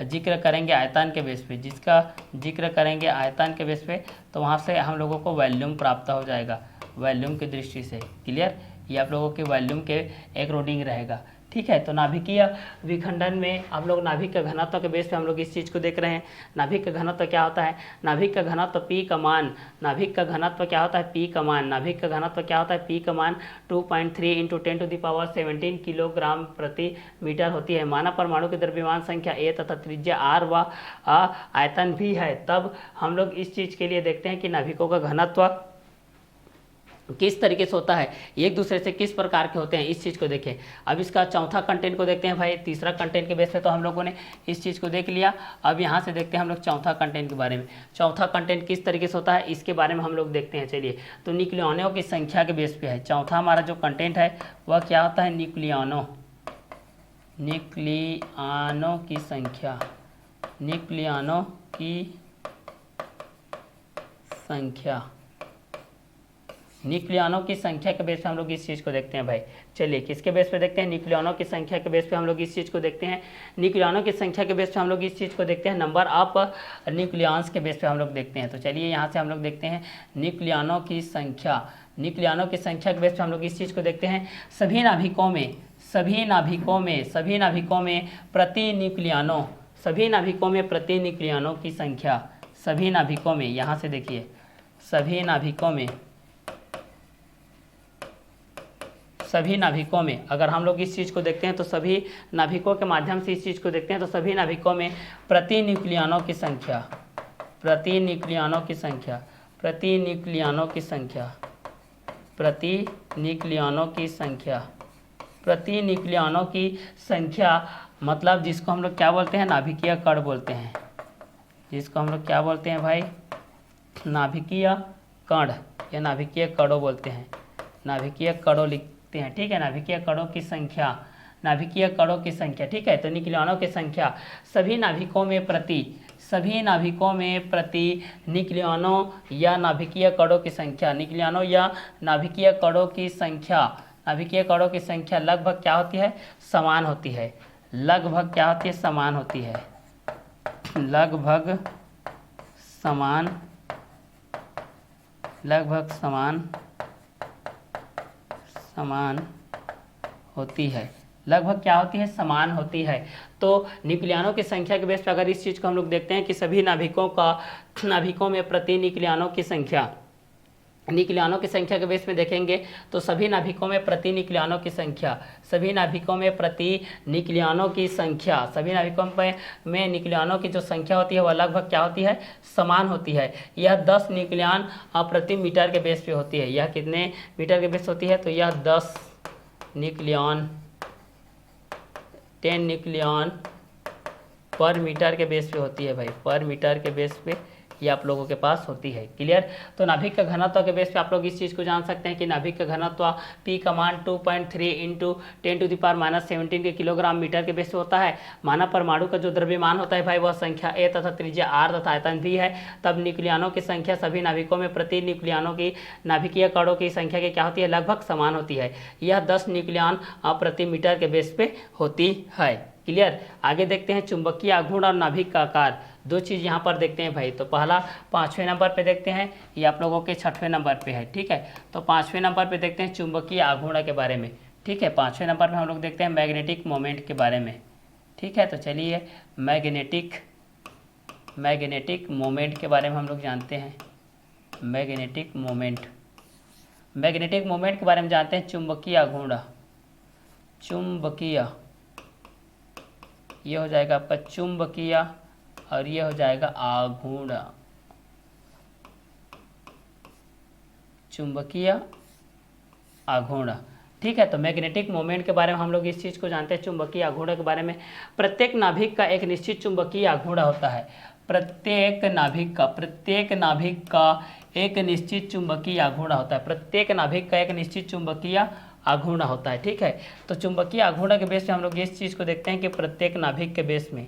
जिक्र करेंगे आयतन के बेस पे, जिसका जिक्र करेंगे आयतन के बेस पे, तो वहाँ से हम लोगों को वॉल्यूम प्राप्त हो जाएगा, वॉल्यूम की दृष्टि से। क्लियर, ये आप लोगों के वॉल्यूम के अकॉर्डिंग रहेगा। ठीक है, तो नाभिकीय विखंडन में आप लोग नाभिक का घनत्व के बेस पे हम लोग इस चीज़ को देख रहे हैं। नाभिक का घनत्व क्या होता है, नाभिक का घनत्व पी का मान, नाभिक का घनत्व क्या होता है, पी का मान, नाभिक का घनत्व क्या होता है, पी का मान 2.3 × 10⁻17 किलोग्राम प्रति मीटर होती है। मानव परमाणु की द्रव्यमान संख्या ए तथा त्रिज्या आर व आयतन भी है। तब हम लोग इस चीज़ के लिए देखते हैं कि नाभिकों का घनत्व किस तरीके से होता है, एक दूसरे से किस प्रकार के होते हैं, इस चीज़ को देखें। अब इसका चौथा कंटेंट को देखते हैं भाई। तीसरा कंटेंट के बेस पे तो हम लोगों ने इस चीज़ को देख लिया। अब यहाँ से देखते हैं हम लोग चौथा कंटेंट के बारे में। चौथा कंटेंट किस तरीके से होता है इसके बारे में हम लोग देखते हैं। चलिए, तो न्यूक्लियनों की संख्या के बेस पे है चौथा हमारा जो कंटेंट है वह क्या होता है, न्यूक्लियनों की संख्या, न्यूक्लियनों की संख्या, न्यूक्लियनों की संख्या के बेस पे हम लोग इस चीज़ को देखते हैं भाई। चलिए, किसके बेस पे देखते हैं, न्यूक्लियनों की संख्या के बेस पे हम लोग इस चीज़ को देखते हैं। न्यूक्लियनों की संख्या के बेस पे हम लोग इस चीज़ को देखते हैं, नंबर ऑफ न्यूक्लियॉन्स के बेस पे हम लोग देखते हैं। तो चलिए यहाँ से हम लोग देखते हैं न्यूक्लियनों की संख्या, न्यूक्लियनों की संख्या के बेस पे हम लोग इस चीज़ को देखते हैं। सभी नाभिकों में प्रति न्यूक्लियनों, सभी नाभिकों में प्रति न्यूक्लियनों की संख्या, सभी नाभिकों में, यहाँ से देखिए, सभी नाभिकों में अगर हम लोग इस चीज़ को देखते हैं तो सभी नाभिकों के माध्यम से इस चीज़ को देखते हैं तो सभी नाभिकों में प्रति न्यूक्लियनों की संख्या, प्रति न्यूक्लियनों की संख्या, प्रति न्यूक्लियनों की संख्या, प्रति न्यूक्लियनों की संख्या, प्रति न्यूक्लियनों की संख्या, मतलब जिसको हम लोग क्या बोलते हैं, नाभिकीय कण बोलते हैं, जिसको हम लोग क्या बोलते हैं भाई, नाभिकीय कण या नाभिकीय कणों बोलते हैं, नाभिकीय कणों लिखते हैं। ठीक है, नाभिकीय कणों की संख्या, नाभिकीय कणों की संख्या। ठीक है, तो न्यूक्लियनों की संख्या सभी नाभिकों में प्रति न्यूक्लियनों या नाभिकीय कणों की संख्या, न्यूक्लियनों या नाभिकीय कणों की संख्या, नाभिकीय कणों की संख्या लगभग क्या होती है, समान होती है। लगभग क्या होती है, समान होती है, लगभग समान होती है, लगभग क्या होती है, समान होती है। तो न्यूक्लियनों की संख्या के बेस पर अगर इस चीज़ को हम लोग देखते हैं कि सभी नाभिकों में प्रति न्यूक्लियनों की संख्या, न्यूक्लियनों की संख्या के बेस में देखेंगे तो सभी नाभिकों में प्रति न्यूक्लियनों की संख्या, सभी नाभिकों में प्रति न्यूक्लियनों की संख्या, सभी नाभिकों में न्यूक्लियनों की जो संख्या होती है वह लगभग क्या होती है, समान होती है। यह 10 न्यूक्लियन प्रति मीटर के बेस पे होती है। यह कितने मीटर के बेस होती है, तो यह 10 न्यूक्लियन, 10 न्यूक्लियन पर मीटर के बेस पे होती है भाई, पर मीटर के बेस पे ये आप लोगों के पास होती है। क्लियर, तो नाभिक का घनत्व के बेस पे आप लोग इस चीज़ को जान सकते हैं कि नाभिक का घनत्व पी का मान 2.3 × 10⁻17 के किलोग्राम मीटर के बेस पे होता है। मानव परमाणु का जो द्रव्यमान होता है भाई वह संख्या ए तथा त्रिज्या आर तथा आयतन भी है। तब न्यूक्लियनों की संख्या सभी नाभिकों में प्रति न्यूक्लियनों की, नाभिकीय कणों की संख्या की क्या होती है, लगभग समान होती है। यह 10 न्यूक्लियन प्रति मीटर के बेस पे होती है। क्लियर, आगे देखते हैं चुंबकीय आघूर्ण और नाभिक का आकार, दो चीज़ यहाँ पर देखते हैं भाई। तो पहला 5वें नंबर पे देखते हैं, ये आप लोगों के 6वें नंबर पे है। ठीक है, तो 5वें नंबर पे देखते हैं चुंबकीय आघूर्ण के बारे में। ठीक है, 5वें नंबर पे हम लोग देखते हैं मैग्नेटिक मोमेंट के बारे में। ठीक है, तो चलिए मैग्नेटिक मोमेंट के बारे में हम लोग जानते हैं। मैग्नेटिक मोमेंट के बारे में जानते हैं। चुंबकीय आघूर्ण, चुंबकीय, ये हो जाएगा आपका चुंबकीय और ये हो जाएगा आघूर्ण, चुंबकीय आघूर्ण। ठीक है, तो मैग्नेटिक मोमेंट के बारे में हम लोग इस चीज़ को जानते हैं। चुंबकीय आघूर्ण के बारे में, प्रत्येक नाभिक का एक निश्चित चुंबकीय आघूर्ण होता है। प्रत्येक नाभिक का एक निश्चित चुंबकीय आघूर्ण होता है। प्रत्येक नाभिक का एक निश्चित चुंबकीय आघूर्ण होता है। ठीक है, तो चुंबकीय आघूर्ण के बेस पे हम लोग इस चीज़ को देखते हैं कि प्रत्येक नाभिक के बेस में,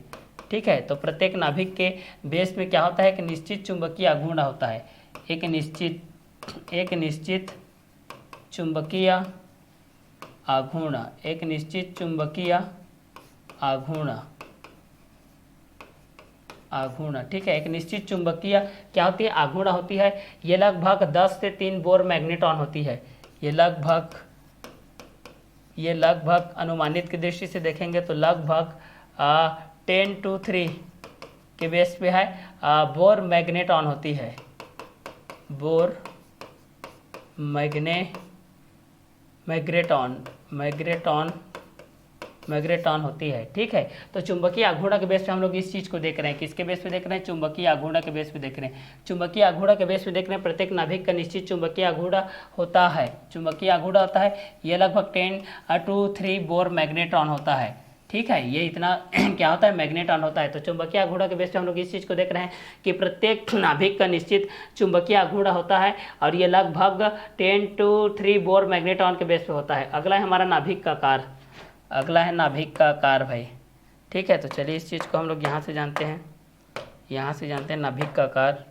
ठीक है, तो प्रत्येक नाभिक के बेस में क्या होता है, एक निश्चित चुंबकीय आघूर्ण होता है। एक निश्चित चुंबकीय आघूर्ण, एक निश्चित चुंबकीय आघूर्ण, ठीक है, एक निश्चित चुंबकीय क्या होती है, आघूर्ण होती है। ये लगभग 10 से 3 बोर मैग्नेट्रॉन होती है। ये लगभग अनुमानित की दृष्टि से देखेंगे तो लगभग 10 to 3 के बेस पे है बोर मैग्नेट्रॉन होती है। बोर मैग्नेट्रॉन होती है। ठीक है, तो चुंबकीय आघूर्ण के बेस पे हम लोग इस चीज़ को देख रहे हैं। किसके बेस पे देख रहे हैं, चुंबकीय आघूर्ण के बेस पे देख रहे हैं। चुंबकीय आघूर्ण के बेस पे देख रहे हैं, प्रत्येक नाभिक का निश्चित चुंबकीय आघूर्ण होता है। चुंबकीय आघूर्ण होता है, ये लगभग 10 to 3 बोर मैग्नेट्रॉन होता है। ठीक है, ये इतना क्या होता है, मैग्नेट्रॉन होता है। तो चुंबकीय आघूर्ण के बेस पे हम लोग इस चीज़ को देख रहे हैं कि प्रत्येक नाभिक का निश्चित चुंबकीय आघूर्ण होता है और ये लगभग 10 to 3 बोर मैग्नेट्रॉन के बेस पे होता है। अगला है हमारा नाभिक का आकार, अगला है नाभिक का आकार भाई। ठीक है, तो चलिए इस चीज़ को हम लोग यहाँ से जानते हैं, नाभिक का आकार।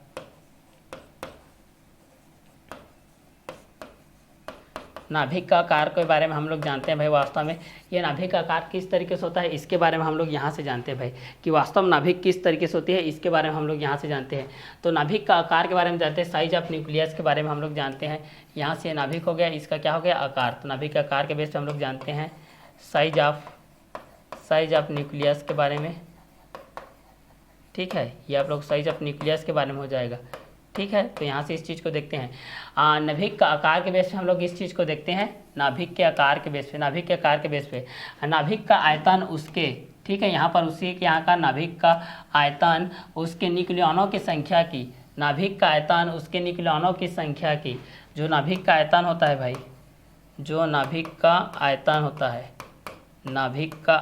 नाभिक का आकार के बारे में हम लोग जानते हैं भाई, वास्तव में ये नाभिक का आकार किस तरीके से होता है, इसके बारे में हम लोग यहाँ से जानते हैं भाई, कि वास्तव में नाभिक किस तरीके से होती है, इसके बारे में हम लोग यहाँ से जानते हैं। तो नाभिक का आकार के बारे में जानते हैं, साइज ऑफ न्यूक्लियस के बारे में हम लोग जानते हैं। यहाँ से नाभिक हो गया, इसका क्या हो गया, आकार। तो नाभिक के आकार के बेस पे हम लोग जानते हैं साइज ऑफ न्यूक्लियस के बारे में। ठीक है, ये आप लोग साइज ऑफ न्यूक्लियस के बारे में हो जाएगा। ठीक है, तो यहाँ से इस चीज़ को देखते हैं। नाभिक का आकार के बेस पे हम लोग इस चीज़ को देखते हैं, नाभिक के आकार के बेस पे, नाभिक का आयतन उसके, ठीक है, यहाँ पर उसी के यहाँ का नाभिक का आयतन उसके न्यूक्लियनों की संख्या की, नाभिक का आयतन उसके न्यूक्लियनों की संख्या की। जो नाभिक का आयतन होता है भाई, जो नाभिक का आयतन होता है, नाभिक का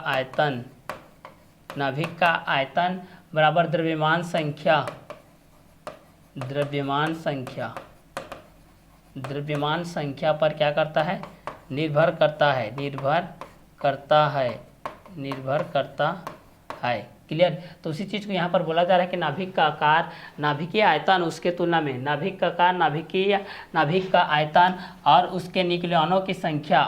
आयतन बराबर द्रव्यमान संख्या पर क्या करता है, निर्भर करता है। क्लियर। तो उसी चीज़ को यहाँ पर बोला जा रहा है कि नाभिक का आकार, नाभिकीय आयतन उसके तुलना में, नाभिक का आकार, नाभिक का आयतन और उसके न्यूक्लियनों की संख्या,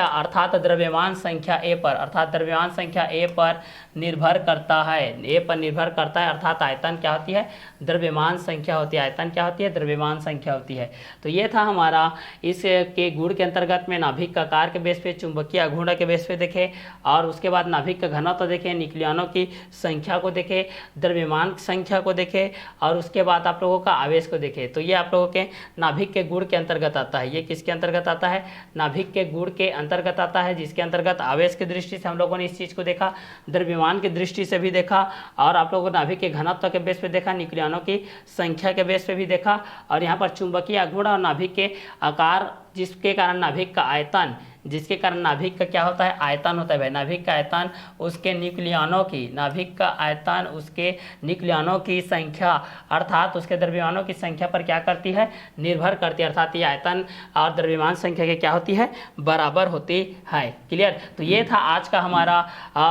अर्थात द्रव्यमान संख्या ए पर निर्भर करता है। अर्थात आयतन क्या होती है, द्रव्यमान संख्या होती है। द्रव्यमान संख्या होती है। तो ये था हमारा इसके गुण के अंतर्गत में नाभिक का आकार के बेस पे, चुंबकीय आघूर्ण के बेस पे देखे, और उसके बाद नाभिक का घनत्व देखें, न्यूक्लियनों की संख्या को देखें, द्रव्यमान संख्या को देखें, और उसके बाद आप लोगों का आवेश को देखें। तो ये आप लोगों के नाभिक के गुण के अंतर्गत आता है। ये किसके अंतर्गत आता है, नाभिक के गुण के अंतर्गत आता है, जिसके अंतर्गत आवेश की दृष्टि से हम लोगों ने इस चीज़ को देखा, द्रव्यमान की दृष्टि से भी देखा, और आप लोगों को नाभिक के घनत्व के बेस पे देखा, न्यूक्लियनों की संख्या के बेस पे भी देखा, और यहाँ पर चुंबकीय आघूर्ण और नाभिक के आकार, जिसके कारण नाभिक का आयतन, जिसके कारण नाभिक का क्या होता है, आयतन होता है भाई। नाभिक का आयतन उसके न्यूक्लियनों की संख्या, अर्थात उसके द्रव्यमानों की संख्या पर क्या करती है, निर्भर करती है। अर्थात ये आयतन और द्रव्यमान संख्या के क्या होती है, बराबर होती है। क्लियर। तो ये था आज का हमारा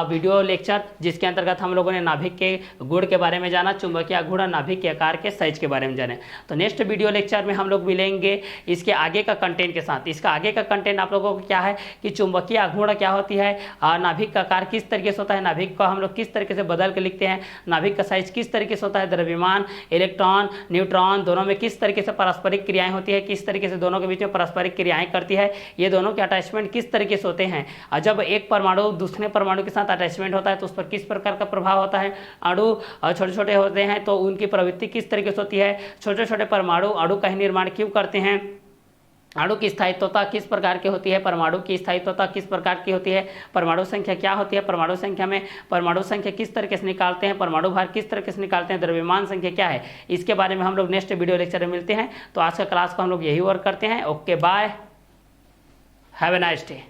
वीडियो लेक्चर, जिसके अंतर्गत हम लोगों ने नाभिक के गुण के बारे में जाना, चुंबकीय आघूर्ण, नाभिक के आकार के साइज के बारे में जाने। तो नेक्स्ट वीडियो लेक्चर में हम लोग मिलेंगे इसके आगे का कंटेंट के साथ। इसका आगे का कंटेंट आप लोगों को क्या है कि चुंबकीय आघूर्ण क्या होती है, नाभिक का आकार किस तरीके से होता है, नाभिक को हम लोग किस तरीके से बदल के लिखते हैं, नाभिक का साइज किस तरीके से होता है, द्रव्यमान, इलेक्ट्रॉन, न्यूट्रॉन दोनों में किस तरीके से पारस्परिक क्रियाएं होती है, किस तरीके से दोनों के बीच में पारस्परिक क्रियाएं करती है, ये दोनों के अटैचमेंट किस तरीके से होते हैं, और जब एक परमाणु दूसरे परमाणु के साथ अटैचमेंट होता है तो उस पर किस प्रकार का प्रभाव होता है, अणु छोटे छोटे होते हैं तो उनकी प्रवृत्ति किस तरीके से होती है, छोटे छोटे परमाणु अणु का ही निर्माण क्यों करते हैं, अणु की स्थायित्वता किस प्रकार की होती है, परमाणु की स्थायित्वता किस प्रकार की होती है, परमाणु संख्या क्या होती है, परमाणु संख्या किस तरीके से निकालते हैं, परमाणु भार किस तरीके से निकालते हैं, द्रव्यमान संख्या क्या है, इसके बारे में हम लोग नेक्स्ट वीडियो लेक्चर में मिलते हैं। तो आज का क्लास को हम लोग यही वर्क करते हैं। Okay, bye, have a nice day.